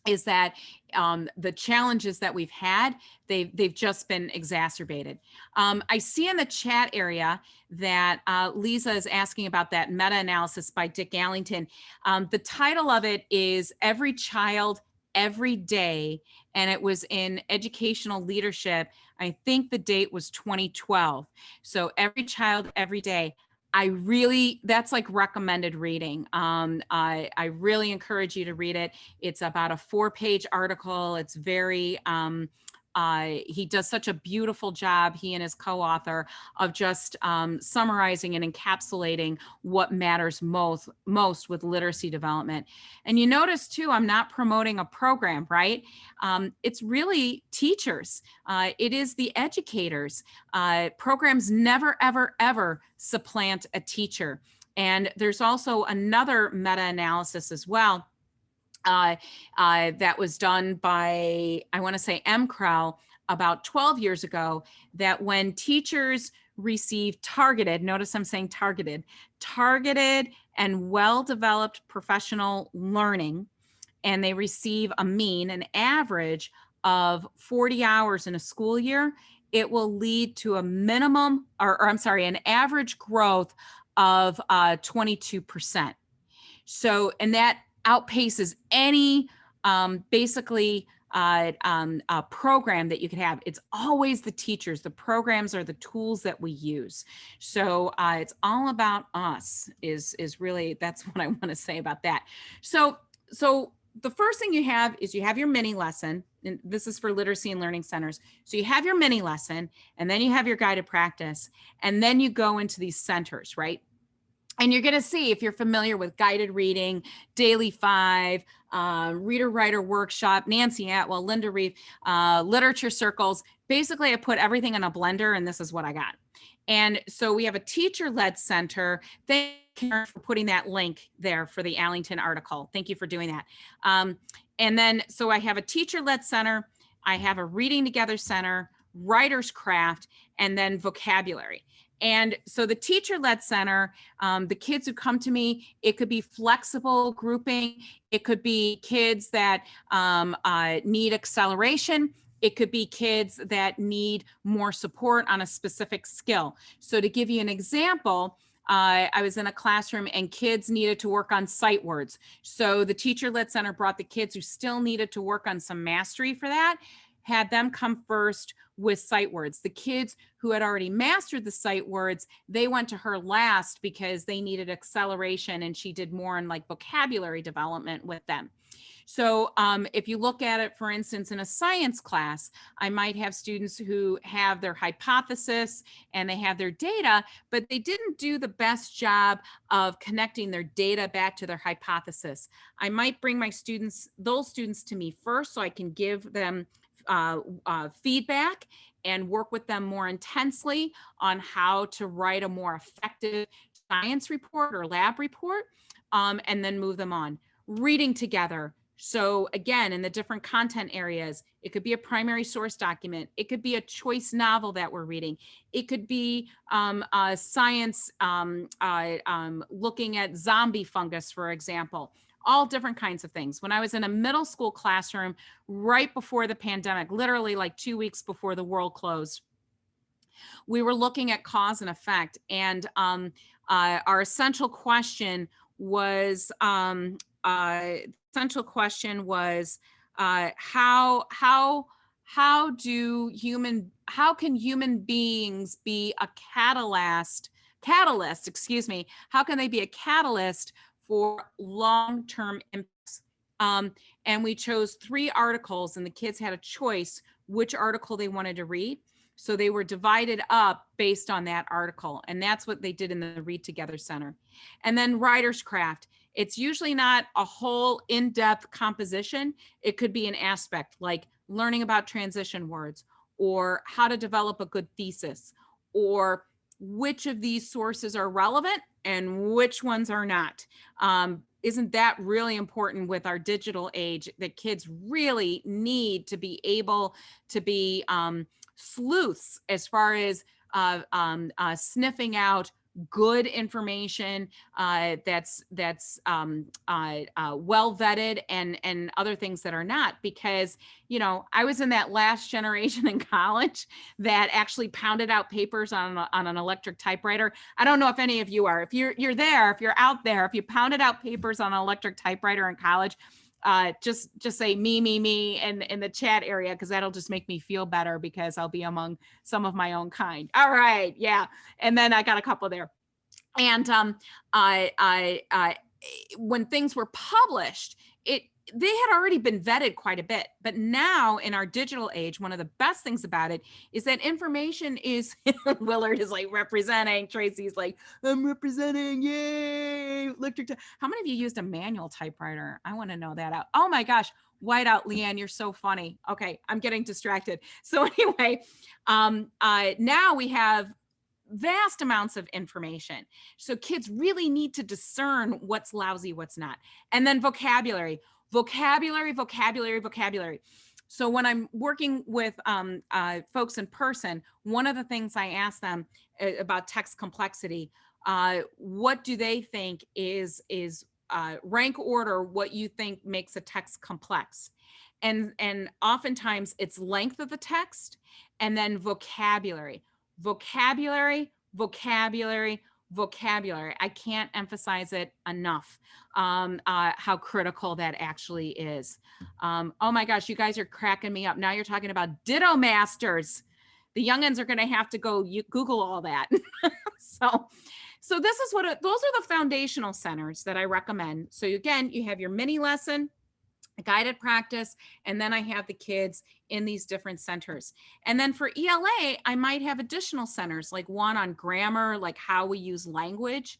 is that the challenges that we've had, they've just been exacerbated. I see in the chat area that Lisa is asking about that meta-analysis by Dick Ellington. The title of it is Every Child, Every Day, and it was in Educational Leadership. I think the date was 2012. So Every Child, Every Day. That's like recommended reading. I really encourage you to read it. It's about a 4-page article. It's very, he does such a beautiful job, he and his co-author, of just summarizing and encapsulating what matters most with literacy development. And you notice too, I'm not promoting a program, right? It's really teachers. It is the educators. Programs never, ever, ever supplant a teacher. And there's also another meta-analysis as well that was done by, I want to say, MCREL about 12 years ago, that when teachers receive targeted, notice I'm saying targeted and well-developed professional learning, and they receive an average of 40 hours in a school year, it will lead to a minimum, an average growth of 22%. So, and that outpaces any program that you could have. It's always the teachers. The programs are the tools that we use. So it's all about us is really, that's what I want to say about that. So the first thing you have is you have your mini lesson, and this is for literacy and learning centers. So you have your mini lesson, and then you have your guided practice, and then you go into these centers, right? And you're going to see, if you're familiar with guided reading, Daily 5, Reader Writer Workshop, Nancy Atwell, Linda Reeve, literature circles. Basically, I put everything in a blender, and this is what I got. And so we have a teacher-led center. Thank you for putting that link there for the Ellington article. Thank you for doing that. And then, so I have a teacher-led center. I have a reading together center, writer's craft, and then vocabulary. And so the teacher-led center, the kids who come to me, it could be flexible grouping. It could be kids that need acceleration. It could be kids that need more support on a specific skill. So to give you an example, I was in a classroom and kids needed to work on sight words. So the teacher-led center brought the kids who still needed to work on some mastery for that. had them come first with sight words. The kids who had already mastered the sight words, they went to her last because they needed acceleration, and she did more in like vocabulary development with them. So if you look at it, for instance, in a science class, I might have students who have their hypothesis and they have their data, but they didn't do the best job of connecting their data back to their hypothesis. I might bring my students, those students, to me first so I can give them feedback and work with them more intensely on how to write a more effective science report or lab report, and then move them on. Reading together. So again, in the different content areas, it could be a primary source document. It could be a choice novel that we're reading. It could be science looking at zombie fungus, for example. All different kinds of things. When I was in a middle school classroom right before the pandemic, literally like 2 weeks before the world closed, we were looking at cause and effect. And our essential question was how can human beings be a catalyst, excuse me, how can they be a catalyst for long-term impacts? And we chose 3 articles, and the kids had a choice which article they wanted to read. So they were divided up based on that article. And that's what they did in the Read Together Center. And then writer's craft. It's usually not a whole in-depth composition. It could be an aspect like learning about transition words, or how to develop a good thesis, or which of these sources are relevant and which ones are not. Isn't that really important with our digital age, that kids really need to be able to be sleuths as far as sniffing out good information that's well vetted, and other things that are not. Because, you know, I was in that last generation in college that actually pounded out papers on an electric typewriter. I don't know if any of you are. If you're there, if you're out there, if you pounded out papers on an electric typewriter in college, just say me in the chat area, because that'll just make me feel better, because I'll be among some of my own kind. All right, yeah. And then I got a couple there. And when things were published, they had already been vetted quite a bit. But now in our digital age, one of the best things about it is that information is, Willard is like representing, Tracy's like, I'm representing, yay, electric. How many of you used a manual typewriter? I want to know that out. Oh my gosh, whiteout, Leanne, you're so funny. Okay, I'm getting distracted. So anyway, now we have vast amounts of information. So kids really need to discern what's lousy, what's not. And then vocabulary. So when I'm working with folks in person, one of the things I ask them about text complexity, what do they think is rank order what you think makes a text complex? And oftentimes it's length of the text, and then vocabulary. I can't emphasize it enough, how critical that actually is. Oh my gosh, you guys are cracking me up. Now you're talking about ditto masters. The youngins are going to have to go Google all that. So this is those are the foundational centers that I recommend. So again, you have your mini lesson, guided practice, and then I have the kids in these different centers. And then for ELA, I might have additional centers, like one on grammar, like how we use language.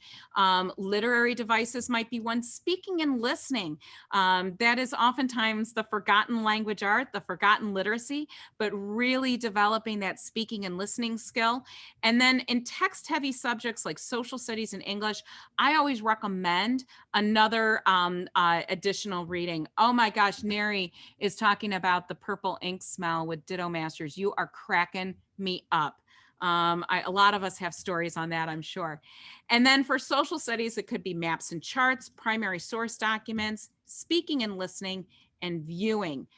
Literary devices might be one. Speaking and listening. That is oftentimes the forgotten language art, the forgotten literacy, but really developing that speaking and listening skill. And then in text-heavy subjects like social studies and English, I always recommend another additional reading. Oh my gosh, Neri is talking about the purple ink smell with Ditto Masters. You are cracking me up. A lot of us have stories on that, I'm sure. And then for social studies, it could be maps and charts, primary source documents, speaking and listening, and viewing.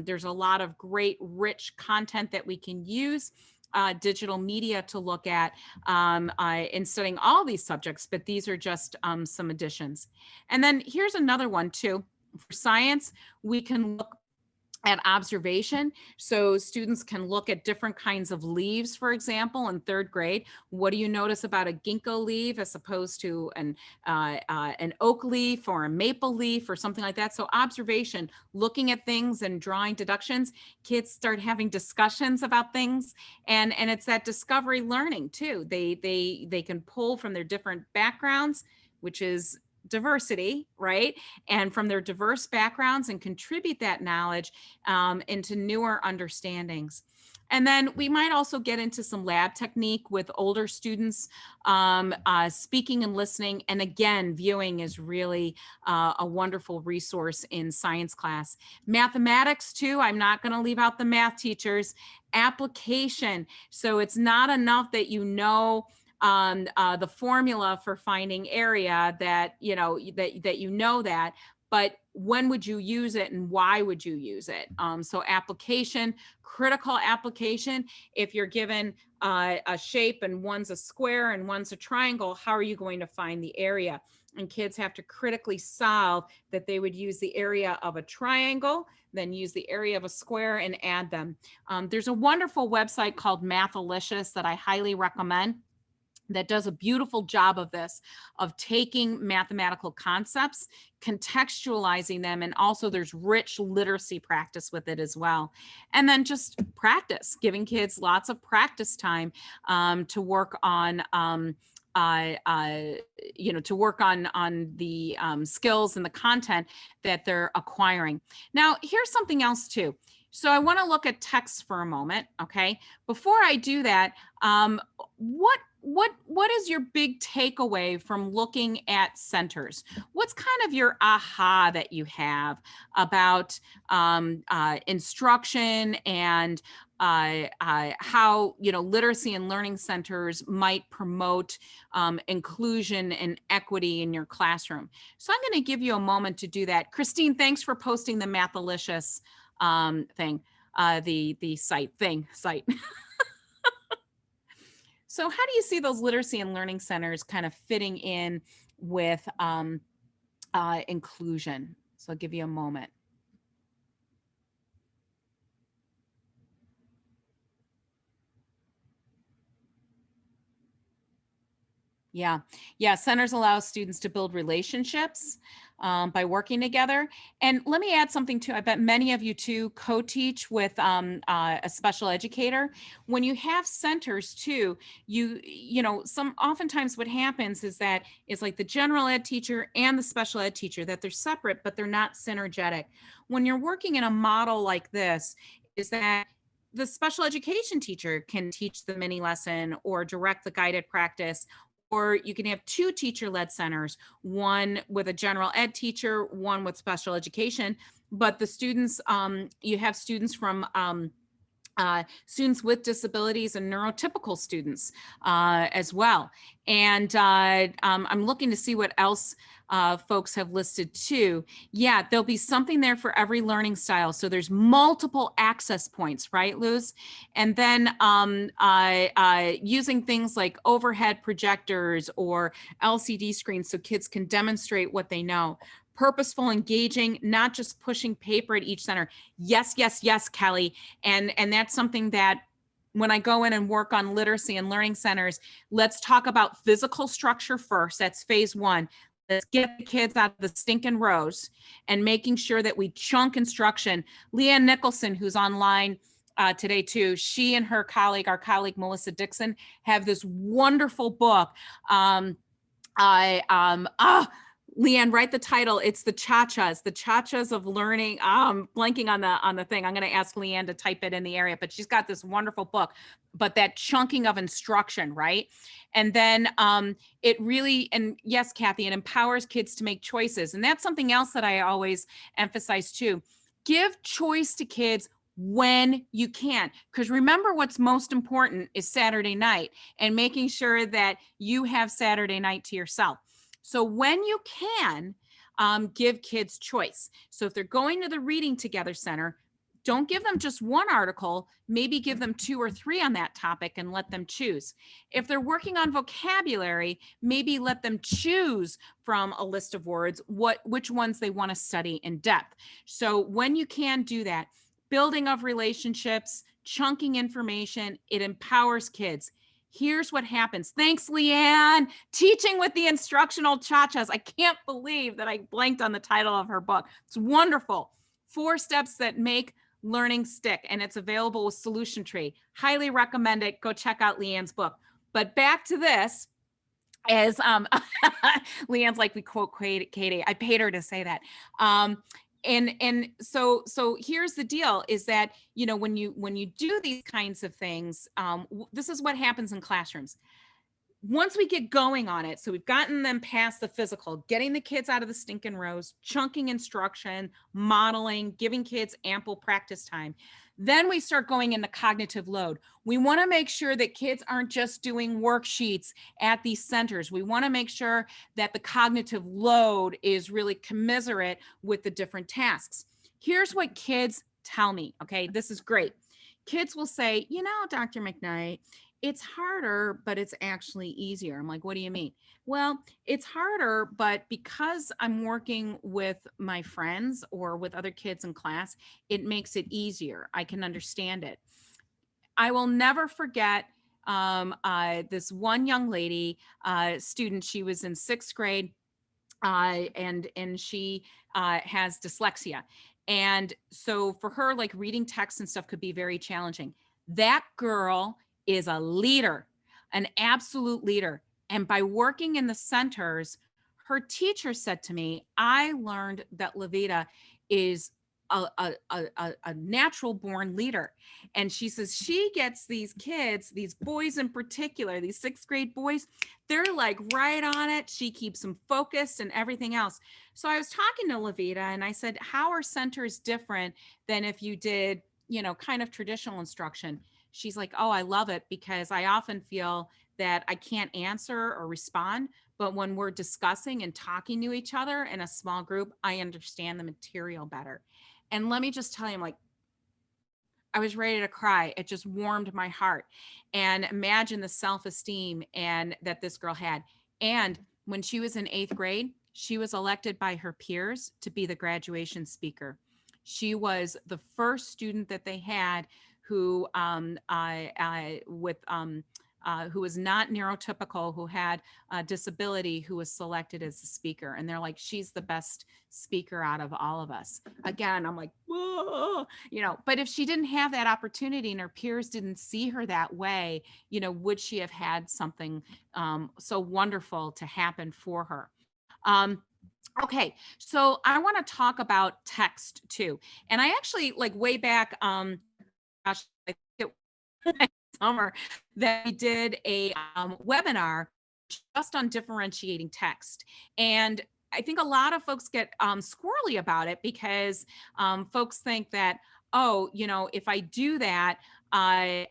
There's a lot of great, rich content that we can use digital media to look at in studying all these subjects, but these are just some additions. And then here's another one too. For science, we can look at observation. So students can look at different kinds of leaves, for example, in third grade. What do you notice about a ginkgo leaf as opposed to an oak leaf or a maple leaf or something like that? So observation, looking at things and drawing deductions, kids start having discussions about things. And it's that discovery learning too. They can pull from their different backgrounds, which is diversity, right? And from their diverse backgrounds and contribute that knowledge into newer understandings. And then we might also get into some lab technique with older students, speaking and listening. And again, viewing is really a wonderful resource in science class. Mathematics too, I'm not gonna leave out the math teachers. Application, so it's not enough that you know the formula for finding area, that you know that, but when would you use it and why would you use it? So application, critical application. If you're given a shape and one's a square and one's a triangle, how are you going to find the area? And kids have to critically solve that they would use the area of a triangle, then use the area of a square and add them. There's a wonderful website called Mathalicious that I highly recommend, that does a beautiful job of this, of taking mathematical concepts, contextualizing them, and also there's rich literacy practice with it as well. And then just practice, giving kids lots of practice time to work on to work on the skills and the content that they're acquiring. Now, here's something else too. So I want to look at text for a moment, okay? Before I do that, what is your big takeaway from looking at centers? What's kind of your aha that you have about instruction and how literacy and learning centers might promote inclusion and equity in your classroom? So I'm going to give you a moment to do that. Christine, thanks for posting the Mathalicious thing, the site. So how do you see those literacy and learning centers kind of fitting in with inclusion? So I'll give you a moment. Yeah, centers allow students to build relationships by working together. And let me add something too. I bet many of you too co-teach with a special educator. When you have centers too, oftentimes what happens is that it's like the general ed teacher and the special ed teacher, that they're separate, but they're not synergetic. When you're working in a model like this, is that the special education teacher can teach the mini lesson or direct the guided practice, or you can have two teacher-led centers, one with a general ed teacher, one with special education, but the students, you have students from students with disabilities and neurotypical students as well. And I'm looking to see what else folks have listed too. Yeah, there'll be something there for every learning style. So there's multiple access points, right, Luz? And then using things like overhead projectors or LCD screens so kids can demonstrate what they know. Purposeful, engaging, not just pushing paper at each center. Yes, yes, yes, Kelly. And that's something that when I go in and work on literacy and learning centers, let's talk about physical structure first. That's phase one. Let's get the kids out of the stinking rows and making sure that we chunk instruction. Leanne Nicholson, who's online today too, she and her colleague, our colleague Melissa Dixon, have this wonderful book. Leanne, write the title. It's the cha-chas of learning. Blanking on the thing. I'm going to ask Leanne to type it in the area, but she's got this wonderful book, but that chunking of instruction, right? And then it really, and yes, Kathy, it empowers kids to make choices. And that's something else that I always emphasize too. Give choice to kids when you can, because remember, what's most important is Saturday night and making sure that you have Saturday night to yourself. So when you can, give kids choice. So if they're going to the Reading Together Center, don't give them just one article, maybe give them 2 or 3 on that topic and let them choose. If they're working on vocabulary, maybe let them choose from a list of words, which ones they want to study in depth. So when you can, do that. building of relationships, chunking information. It empowers kids. Here's what happens. Thanks, Leanne. Teaching with the Instructional Cha-Chas. I can't believe that I blanked on the title of her book. It's wonderful. 4 steps that make learning stick, and it's available with Solution Tree. Highly recommend it. Go check out Leanne's book. But back to this, as Leanne's like, we quote Katie. I paid her to say that. And so here's the deal is that, you know, when you do these kinds of things, this is what happens in classrooms. Once we get going on it, so we've gotten them past the physical, getting the kids out of the stinking rows, chunking instruction, modeling, giving kids ample practice time. Then we start going into cognitive load. We want to make sure that kids aren't just doing worksheets at these centers. We want to make sure that the cognitive load is really commensurate with the different tasks. Here's what kids tell me, okay? This is great. Kids will say, you know, Dr. McKnight, it's harder, but it's actually easier. I'm like, what do you mean? Well, it's harder, but because I'm working with my friends or with other kids in class, it makes it easier. I can understand it. I will never forget this one young lady, student. She was in 6th grade, and she has dyslexia. And so for her, like reading text and stuff could be very challenging. That girl is a leader, an absolute leader. And by working in the centers, her teacher said to me, I learned that Levita is a natural born leader. And she says she gets these kids, these boys in particular, these 6th grade boys, they're like right on it. She keeps them focused and everything else. So I was talking to Levita and I said, how are centers different than if you did, you know, kind of traditional instruction? She's like, oh, I love it because I often feel that I can't answer or respond. But when we're discussing and talking to each other in a small group, I understand the material better. And let me just tell you, I'm like, I was ready to cry. It just warmed my heart. And imagine the self-esteem and that this girl had. And when she was in 8th grade, she was elected by her peers to be the graduation speaker. She was the first student that they had who who was not neurotypical, who had a disability, who was selected as the speaker. And they're like, she's the best speaker out of all of us. Again, I'm like, whoa, you know, but if she didn't have that opportunity and her peers didn't see her that way, you know, would she have had something so wonderful to happen for her? Okay, so I want to talk about text too. And I actually like way back, gosh, I think it summer that we did a webinar just on differentiating text. And I think a lot of folks get squirrely about it because folks think that, oh, you know, if I do that, I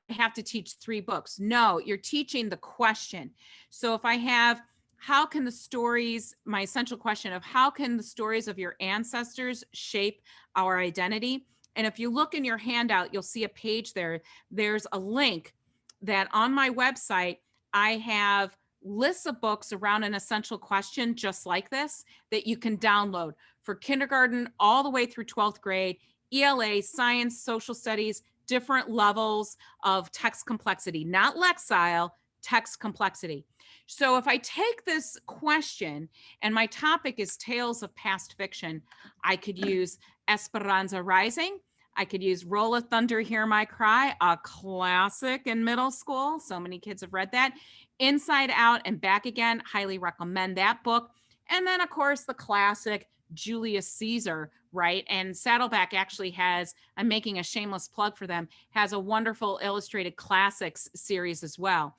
have to teach 3 books. No, you're teaching the question. So if I have, how can the stories, my essential question of how can the stories of your ancestors shape our identity? And if you look in your handout, you'll see a page there. There's a link that on my website, I have lists of books around an essential question just like this that you can download for kindergarten all the way through 12th grade, ELA, science, social studies, different levels of text complexity, not Lexile, text complexity. So if I take this question and my topic is tales of past fiction, I could use Esperanza Rising. I could use Roll of Thunder, Hear My Cry, a classic in middle school. So many kids have read that. Inside Out and Back Again, highly recommend that book. And then, of course, the classic Julius Caesar, right? And Saddleback actually has, I'm making a shameless plug for them, has a wonderful illustrated classics series as well.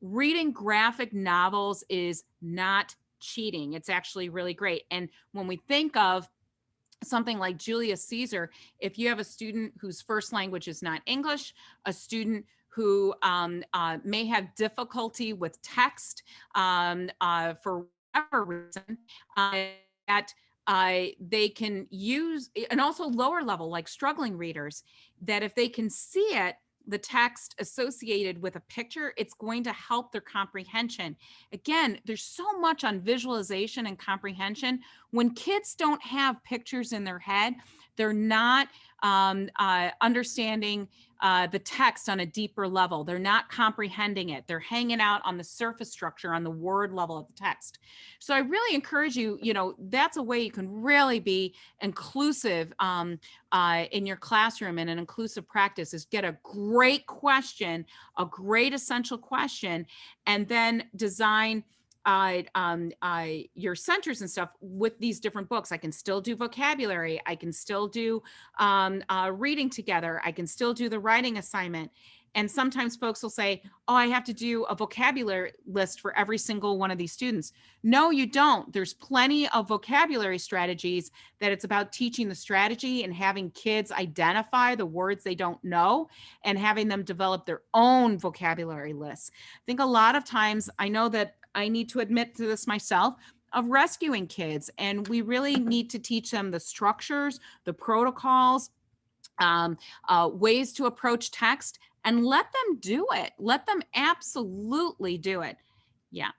Reading graphic novels is not cheating. It's actually really great. And when we think of something like Julius Caesar, if you have a student whose first language is not English, a student who may have difficulty with text for whatever reason, that they can use, and also lower level, like struggling readers, that if they can see it, the text associated with a picture, it's going to help their comprehension. Again, there's so much on visualization and comprehension. When kids don't have pictures in their head, they're not understanding the text on a deeper level. They're not comprehending it. They're hanging out on the surface structure, on the word level of the text. So I really encourage you, that's a way you can really be inclusive in your classroom, and an inclusive practice is get a great question, a great essential question, and then design your centers and stuff with these different books. I can still do vocabulary. I can still do reading together. I can still do the writing assignment. And sometimes folks will say, oh, I have to do a vocabulary list for every single one of these students. No, you don't. There's plenty of vocabulary strategies that it's about teaching the strategy and having kids identify the words they don't know and having them develop their own vocabulary lists. I think a lot of times, I know that I need to admit to this myself, of rescuing kids, and we really need to teach them the structures, the protocols, ways to approach text, and let them do it. Let them absolutely do it. Yeah.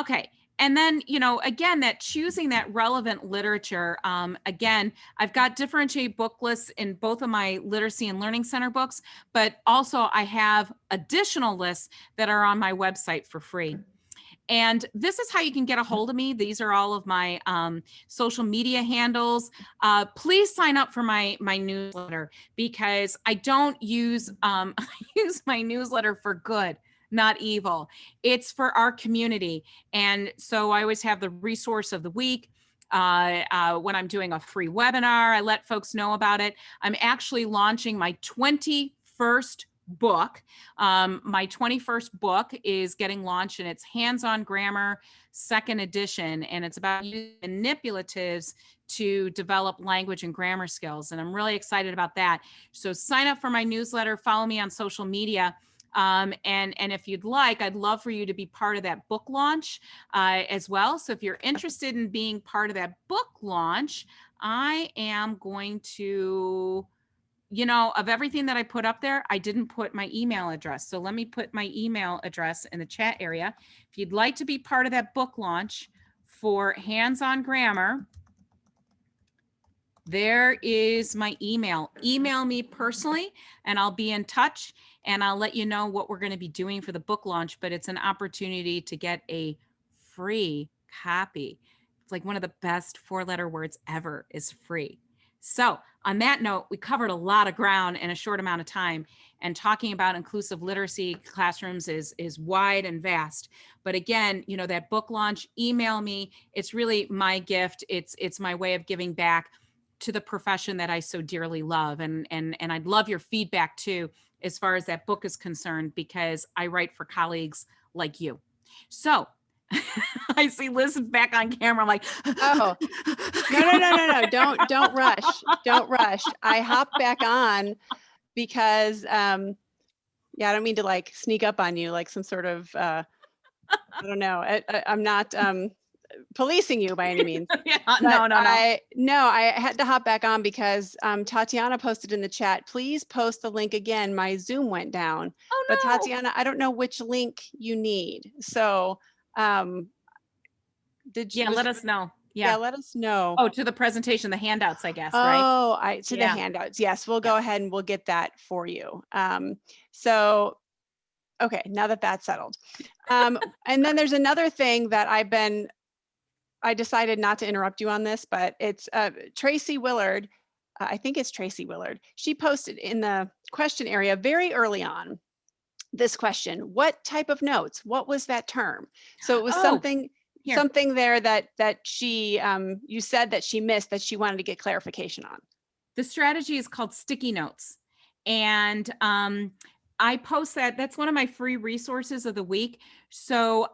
Okay. And then, again, that choosing that relevant literature. Again, I've got differentiated book lists in both of my literacy and learning center books, but also I have additional lists that are on my website for free. And this is how you can get a hold of me. These are all of my social media handles. Please sign up for my newsletter, because I don't use I use my newsletter for good, not evil. It's for our community. And so I always have the resource of the week. When I'm doing a free webinar, I let folks know about it. I'm actually launching my 21st book. My 21st book is getting launched, and it's Hands-on Grammar, second edition, and it's about using manipulatives to develop language and grammar skills. And I'm really excited about that. So sign up for my newsletter, follow me on social media. And if you'd like, I'd love for you to be part of that book launch as well. So if you're interested in being part of that book launch, I am going to, of everything that I put up there, I didn't put my email address. So let me put my email address in the chat area. If you'd like to be part of that book launch for Hands-on Grammar, there is my email. Email me personally and I'll be in touch, and I'll let you know what we're going to be doing for the book launch. But it's an opportunity to get a free copy. It's like one of the best 4-letter words ever is free. So on that note, we covered a lot of ground in a short amount of time, and talking about inclusive literacy classrooms is wide and vast. But again, that book launch, email me. It's really my gift. It's my way of giving back to the profession that I so dearly love. And I'd love your feedback too, as far as that book is concerned, because I write for colleagues like you. So I see Liz is back on camera. I'm like, oh, no. Don't rush. Don't rush. I hopped back on because, I don't mean to like sneak up on you like some sort of, I don't know. I'm not policing you by any means. Yeah, no. I had to hop back on because Tatiana posted in the chat, please post the link again. My Zoom went down. Oh, no. But Tatiana, I don't know which link you need. So did you? Yeah, let us know. Yeah, let us know. Oh, to the presentation, the handouts, I guess, right? The handouts. Yes, we'll go ahead and we'll get that for you. So, okay, now that that's settled. And then there's another thing that I decided not to interrupt you on this, but it's Tracy Willard. I think it's Tracy Willard. She posted in the question area very early on this question: what type of notes? What was that term? So it was something there that she you said that she missed, that she wanted to get clarification on. The strategy is called sticky notes, and I post that. That's one of my free resources of the week. So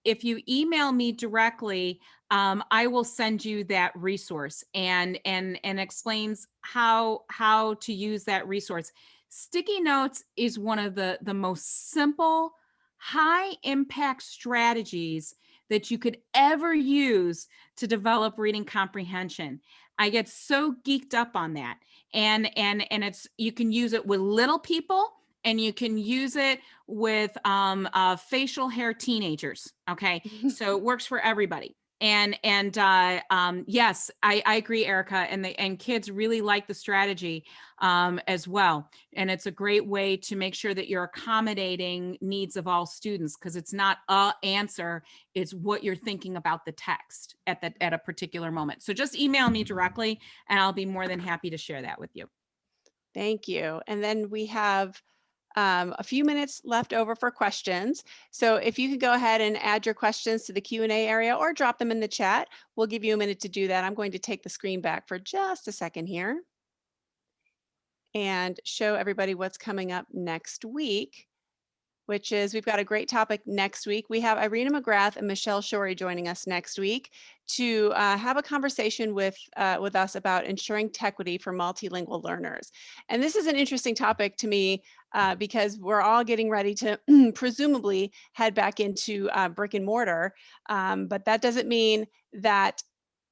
if you email me directly, I will send you that resource and explains how to use that resource. Sticky notes is one of the most simple, high impact strategies that you could ever use to develop reading comprehension. I get so geeked up on that. And it's, you can use it with little people and you can use it with facial hair teenagers. Okay, so it works for everybody. And yes, I agree, Erica, and kids really like the strategy as well. And it's a great way to make sure that you're accommodating needs of all students, because it's not a answer, it's what you're thinking about the text at a particular moment. So just email me directly, and I'll be more than happy to share that with you. Thank you. And then we have a few minutes left over for questions. So if you could go ahead and add your questions to the Q&A area or drop them in the chat, we'll give you a minute to do that. I'm going to take the screen back for just a second here and show everybody what's coming up next week, which is we've got a great topic next week. We have Irina McGrath and Michelle Shorey joining us next week to have a conversation with us about ensuring tequity for multilingual learners. And this is an interesting topic to me because we're all getting ready to presumably head back into brick and mortar, but that doesn't mean that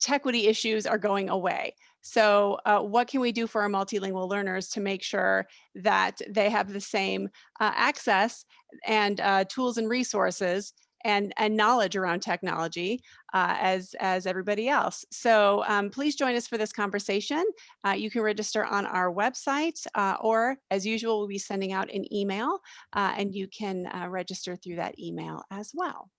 tequity issues are going away. So what can we do for our multilingual learners to make sure that they have the same access and tools and resources and knowledge around technology as everybody else. So please join us for this conversation. You can register on our website or as usual, we'll be sending out an email and you can register through that email as well.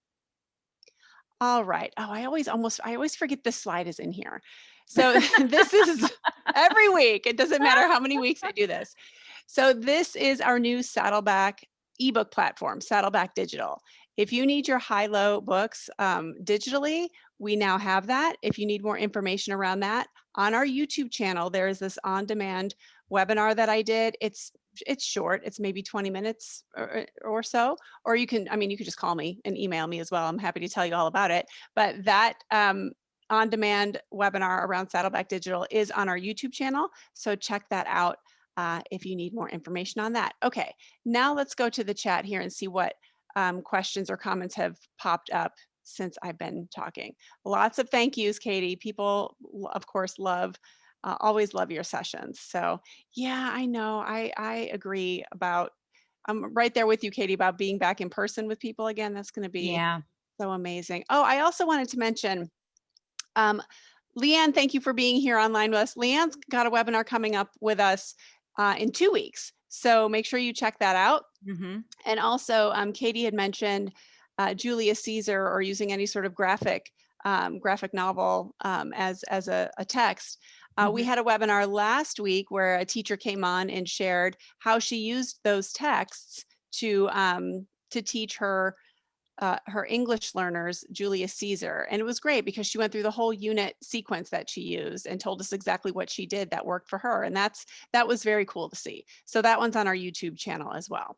All right. Oh, I always forget this slide is in here. So this is every week. It doesn't matter how many weeks I do this. So this is our new Saddleback ebook platform, Saddleback Digital. If you need your high-low books digitally, we now have that. If you need more information around that, on our YouTube channel, there is this on-demand webinar that I did. It's short. It's maybe 20 minutes or so, or you can just call me and email me as well. I'm happy to tell you all about it. But that on-demand webinar around Saddleback Digital is on our YouTube channel. So check that out if you need more information on that. Okay, now let's go to the chat here and see what questions or comments have popped up since I've been talking. Lots of thank yous, Katie. People, of course, always love your sessions. So yeah, I know, I agree about, I'm right there with you, Katie, about being back in person with people again. That's going to be Yeah. so amazing. Oh, I also wanted to mention, Leanne, thank you for being here online with us. Leanne's got a webinar coming up with us in 2 weeks. So make sure you check that out. Mm-hmm. And also, Katie had mentioned Julius Caesar or using any sort of graphic novel as a text. We had a webinar last week where a teacher came on and shared how she used those texts to teach her English learners Julius Caesar. And it was great because she went through the whole unit sequence that she used and told us exactly what she did that worked for her. And that was very cool to see. So that one's on our YouTube channel as well.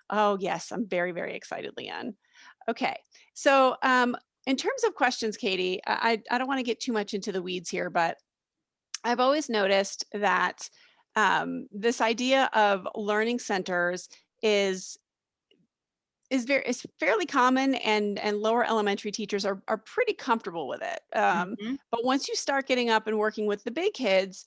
Oh yes, I'm very, very excited, Leanne. Okay, so in terms of questions, Katie, I don't want to get too much into the weeds here, but I've always noticed that this idea of learning centers is fairly common, and lower elementary teachers are pretty comfortable with it. Mm-hmm. But once you start getting up and working with the big kids,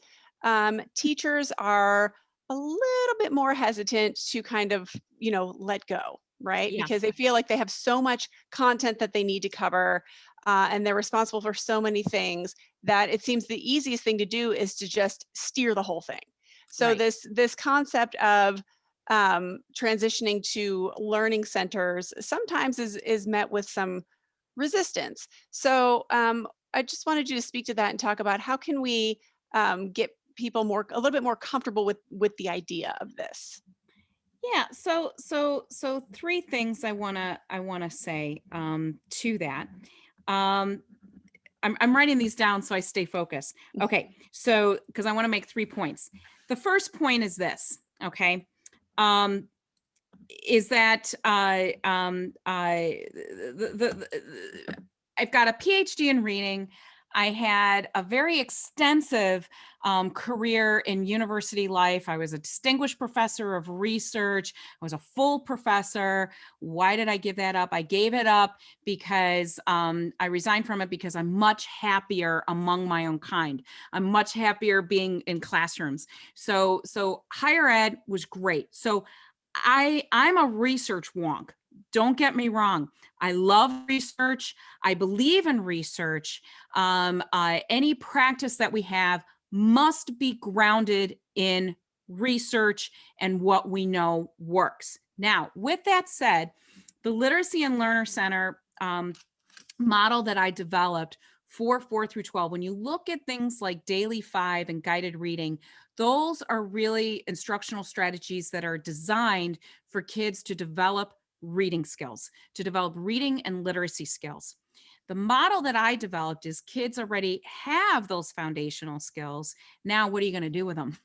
teachers are a little bit more hesitant to kind of, let go, right? Yeah. Because they feel like they have so much content that they need to cover, and they're responsible for so many things that it seems the easiest thing to do is to just steer the whole thing. So Right. this concept of transitioning to learning centers sometimes is met with some resistance. So I just wanted you to speak to that and talk about how can we get people a little bit more comfortable with the idea of this. Yeah. So three things I wanna say to that. I'm writing these down so I stay focused. Okay. So because I want to make 3 points. The first point is this. Okay. Is that I've got a PhD in reading. I had a very extensive career in university life. I was a distinguished professor of research. I was a full professor. Why did I give that up? I gave it up because I resigned from it because I'm much happier among my own kind. I'm much happier being in classrooms. So higher ed was great. So I'm a research wonk. Don't get me wrong. I love research. I believe in research. Any practice that we have must be grounded in research and what we know works. Now, with that said, the Literacy and Learner Center model that I developed for 4 through 12, when you look at things like daily 5 and guided reading, those are really instructional strategies that are designed for kids to develop reading skills, to develop reading and literacy skills. The model that I developed is kids already have those foundational skills. Now, what are you going to do with them?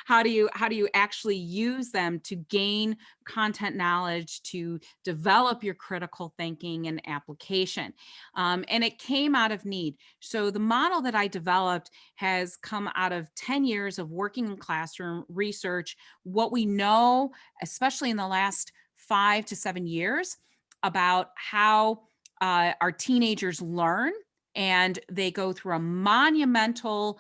How do you actually use them to gain content knowledge, to develop your critical thinking and application? And it came out of need. So the model that I developed has come out of 10 years of working in classroom research, what we know, especially in the last 5 to 7 years, about how our teenagers learn, and they go through a monumental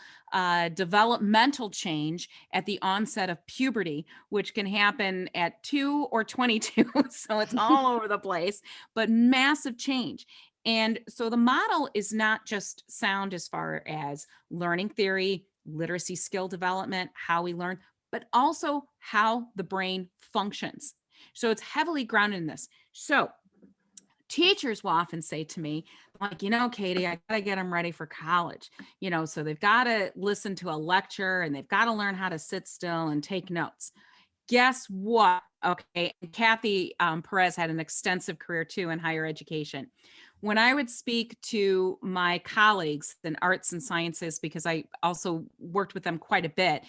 developmental change at the onset of puberty, which can happen at 2 or 22. So it's all over the place, but massive change. And so the model is not just sound as far as learning theory, literacy skill development, how we learn, but also how the brain functions. So it's heavily grounded in this. So teachers will often say to me, like, Katie, I got to get them ready for college. So they've got to listen to a lecture and they've got to learn how to sit still and take notes. Guess what? Okay. Kathy Perez had an extensive career too in higher education. When I would speak to my colleagues in arts and sciences, because I also worked with them quite a bit,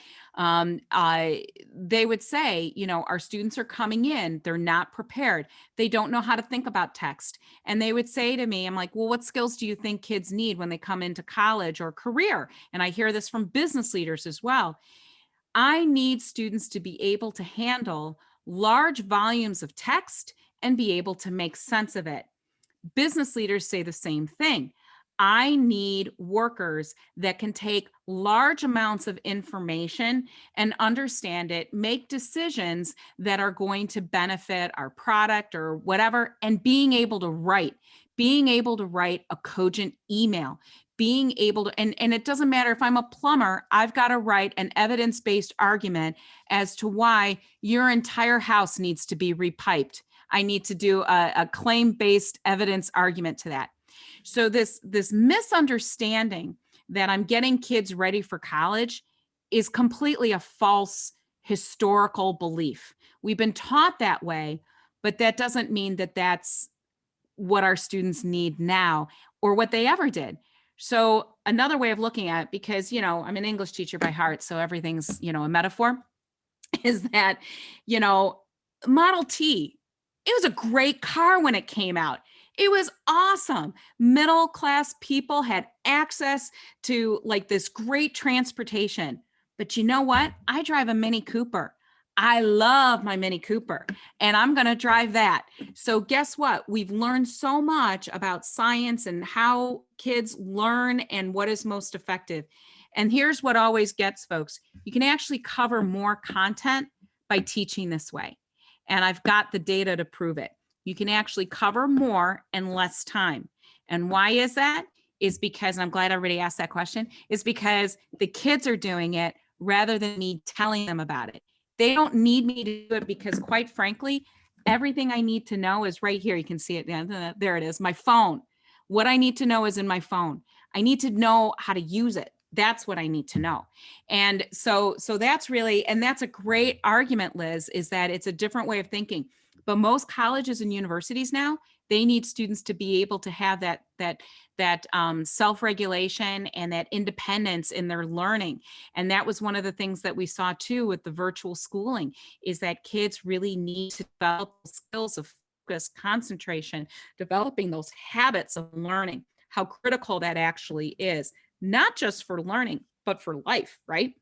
they would say, our students are coming in, they're not prepared. They don't know how to think about text. And they would say to me, I'm like, well, what skills do you think kids need when they come into college or career? And I hear this from business leaders as well. I need students to be able to handle large volumes of text and be able to make sense of it. Business leaders say the same thing. I need workers that can take large amounts of information and understand it, make decisions that are going to benefit our product or whatever, and being able to write a cogent email, being able to, and it doesn't matter if I'm a plumber, I've got to write an evidence-based argument as to why your entire house needs to be repiped. I need to do a claim-based evidence argument to that. So this misunderstanding that I'm getting kids ready for college is completely a false historical belief. We've been taught that way, but that doesn't mean that that's what our students need now or what they ever did. So another way of looking at it, because, I'm an English teacher by heart, so everything's, a metaphor, is that, Model T, it was a great car when it came out. It was awesome. Middle class people had access to like this great transportation. But you know what? I drive a Mini Cooper. I love my Mini Cooper and I'm going to drive that. So guess what? We've learned so much about science and how kids learn and what is most effective. And here's what always gets folks. You can actually cover more content by teaching this way. And I've got the data to prove it. You can actually cover more in less time. And why is that? Is because, and I'm glad everybody asked that question, is because the kids are doing it rather than me telling them about it. They don't need me to do it because, quite frankly, everything I need to know is right here. You can see it. There it is, my phone. What I need to know is in my phone. I need to know how to use it. That's what I need to know. And so that's really, and that's a great argument, Liz, is that it's a different way of thinking. But most colleges and universities now, they need students to be able to have that self-regulation and that independence in their learning. And that was one of the things that we saw too with the virtual schooling, is that kids really need to develop skills of focus, concentration, developing those habits of learning, how critical that actually is, not just for learning, but for life, right?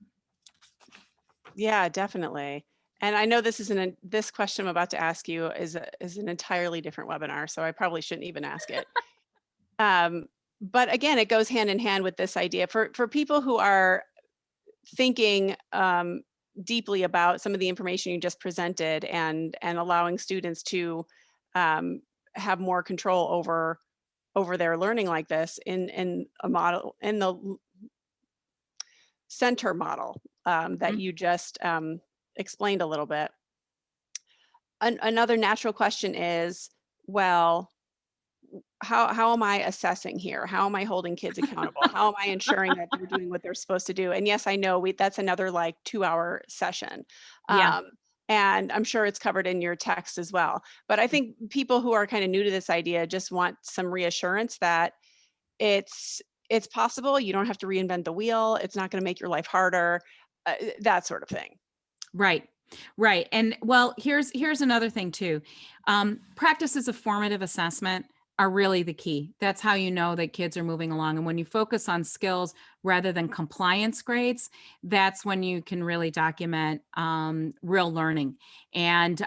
Yeah, definitely. And I know this question I'm about to ask you is an entirely different webinar, so I probably shouldn't even ask it. But again, it goes hand in hand with this idea for people who are thinking, deeply about some of the information you just presented, and allowing students to have more control over their learning like this in a model, in the center model that Mhm. you just explained a little bit. Another natural question is, well, how am I assessing here? How am I holding kids accountable? How am I ensuring that they're doing what they're supposed to do? And yes, I know that's another like 2-hour session. Yeah. Um, and I'm sure it's covered in your text as well. But I think people who are kind of new to this idea just want some reassurance that it's it's possible. You don't have to reinvent the wheel. It's not going to make your life harder. That sort of thing. Right. Right. And well, here's another thing too. Practices of formative assessment are really the key. That's how you know that kids are moving along. And when you focus on skills rather than compliance grades, that's when you can really document real learning. And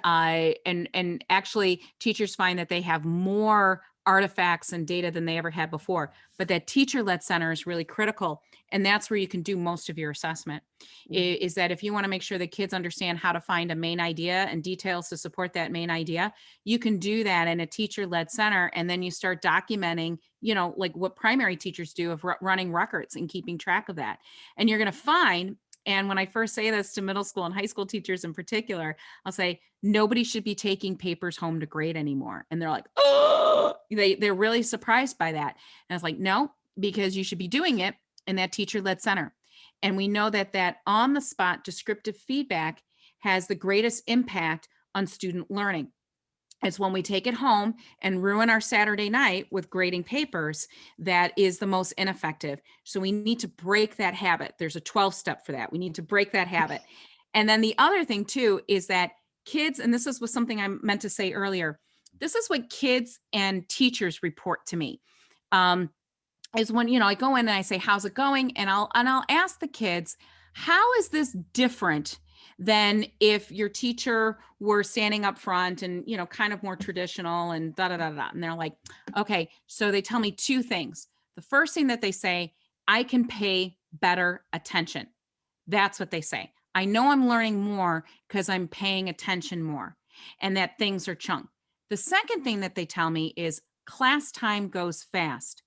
actually, teachers find that they have more artifacts and data than they ever had before. But that teacher-led center is really critical, and that's where you can do most of your assessment. Mhm. Is that if you want to make sure that kids understand how to find a main idea and details to support that main idea, you can do that in a teacher-led center, and then you start documenting, like what primary teachers do of running records and keeping track of that. And you're going to find, and when I first say this to middle school and high school teachers in particular, I'll say nobody should be taking papers home to grade anymore, and they're like, oh, they're really surprised by that. And I was like, no, because you should be doing it in that teacher-led center. And we know that that on the spot descriptive feedback has the greatest impact on student learning. It's when we take it home and ruin our Saturday night with grading papers that is the most ineffective. So we need to break that habit. There's a 12-step for that. We need to break that habit. And then the other thing too is that kids, and this was something I meant to say earlier, this is what kids and teachers report to me. Is when I go in and I say, how's it going, and I'll ask the kids, how is this different than if your teacher were standing up front and kind of more traditional and da da da da. And they're like, okay. So they tell me two things. The first thing that they say, I can pay better attention. That's what they say. I know I'm learning more because I'm paying attention more, and that things are chunked. The second thing that they tell me is class time goes fast.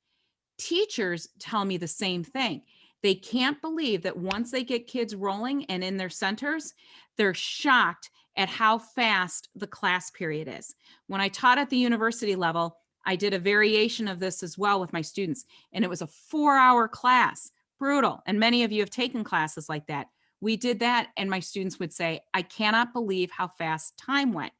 Teachers tell me the same thing. They can't believe that once they get kids rolling and in their centers, they're shocked at how fast the class period is. When I taught at the university level, I did a variation of this as well with my students, and it was a 4-hour class. Brutal. And many of you have taken classes like that. We did that, and my students would say, I cannot believe how fast time went.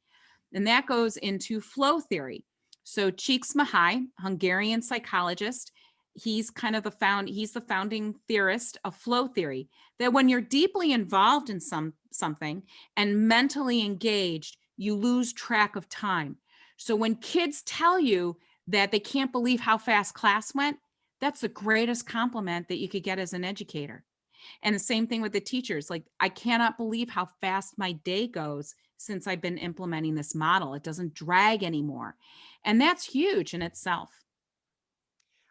And that goes into flow theory. So Csikszentmihalyi, Hungarian psychologist, he's the founding theorist of flow theory, that when you're deeply involved in something and mentally engaged, you lose track of time. So when kids tell you that they can't believe how fast class went, that's the greatest compliment that you could get as an educator. And the same thing with the teachers. Like, I cannot believe how fast my day goes since I've been implementing this model. It doesn't drag anymore. And that's huge in itself.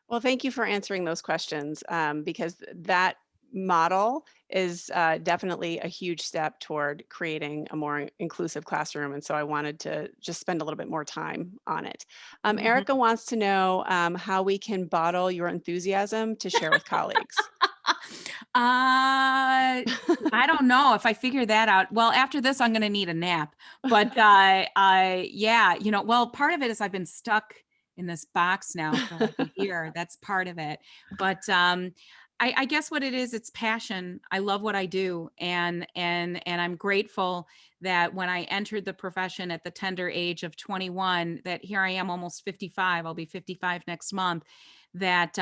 Well, thank you for answering those questions, because that model is definitely a huge step toward creating a more inclusive classroom. And so I wanted to just spend a little bit more time on it. Mhm. Erica wants to know how we can bottle your enthusiasm to share with colleagues. I don't know if I figure that out. Well, after this, I'm going to need a nap. But yeah, well, part of it is I've been stuck in this box now for like a year. That's part of it. But I guess what it is, it's passion. I love what I do, and I'm grateful that when I entered the profession at the tender age of 21, that here I am almost 55. I'll be 55 next month. That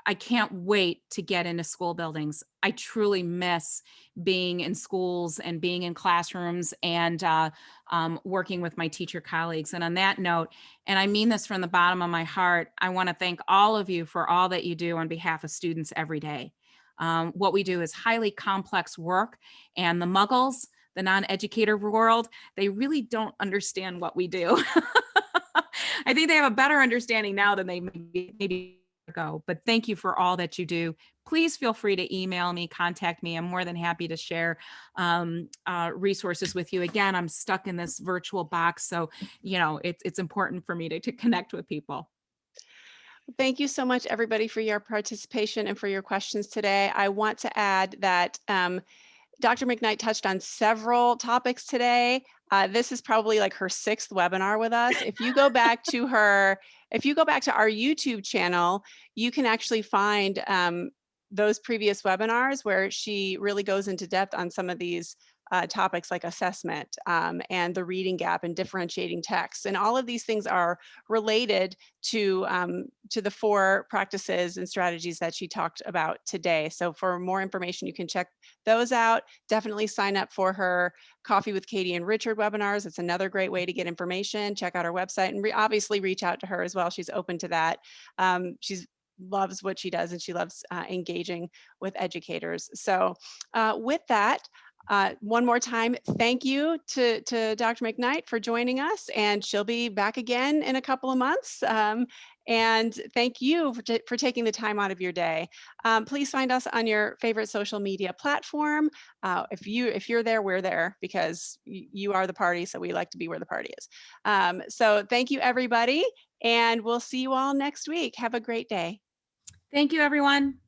I can't wait to get into school buildings. I truly miss being in schools and being in classrooms and working with my teacher colleagues. And on that note, and I mean this from the bottom of my heart, I want to thank all of you for all that you do on behalf of students every day. What we do is highly complex work, and the muggles, the non-educator world, they really don't understand what we do. I think they have a better understanding now than they maybe go. But thank you for all that you do. Please feel free to email me, contact me. I'm more than happy to share resources with you. Again, I'm stuck in this virtual box, so it's important for me to connect with people. Thank you so much, everybody, for your participation and for your questions today. I want to add that Dr. McKnight touched on several topics today. This is probably like her 6th webinar with us. If you go back to our YouTube channel, you can actually find those previous webinars where she really goes into depth on some of these topics like assessment and the reading gap and differentiating text. And all of these things are related to the 4 practices and strategies that she talked about today. So for more information, you can check those out. Definitely sign up for her Coffee with Katie and Richard webinars. It's another great way to get information. Check out our website and obviously reach out to her as well. She's open to that. She's loves what she does and she loves engaging with educators. So with that, one more time, thank you to Dr. McKnight for joining us, and she'll be back again in a couple of months. And thank you for taking the time out of your day. Please find us on your favorite social media platform. If you're there, we're there because you are the party, so we like to be where the party is. So thank you, everybody, and we'll see you all next week. Have a great day. Thank you, everyone.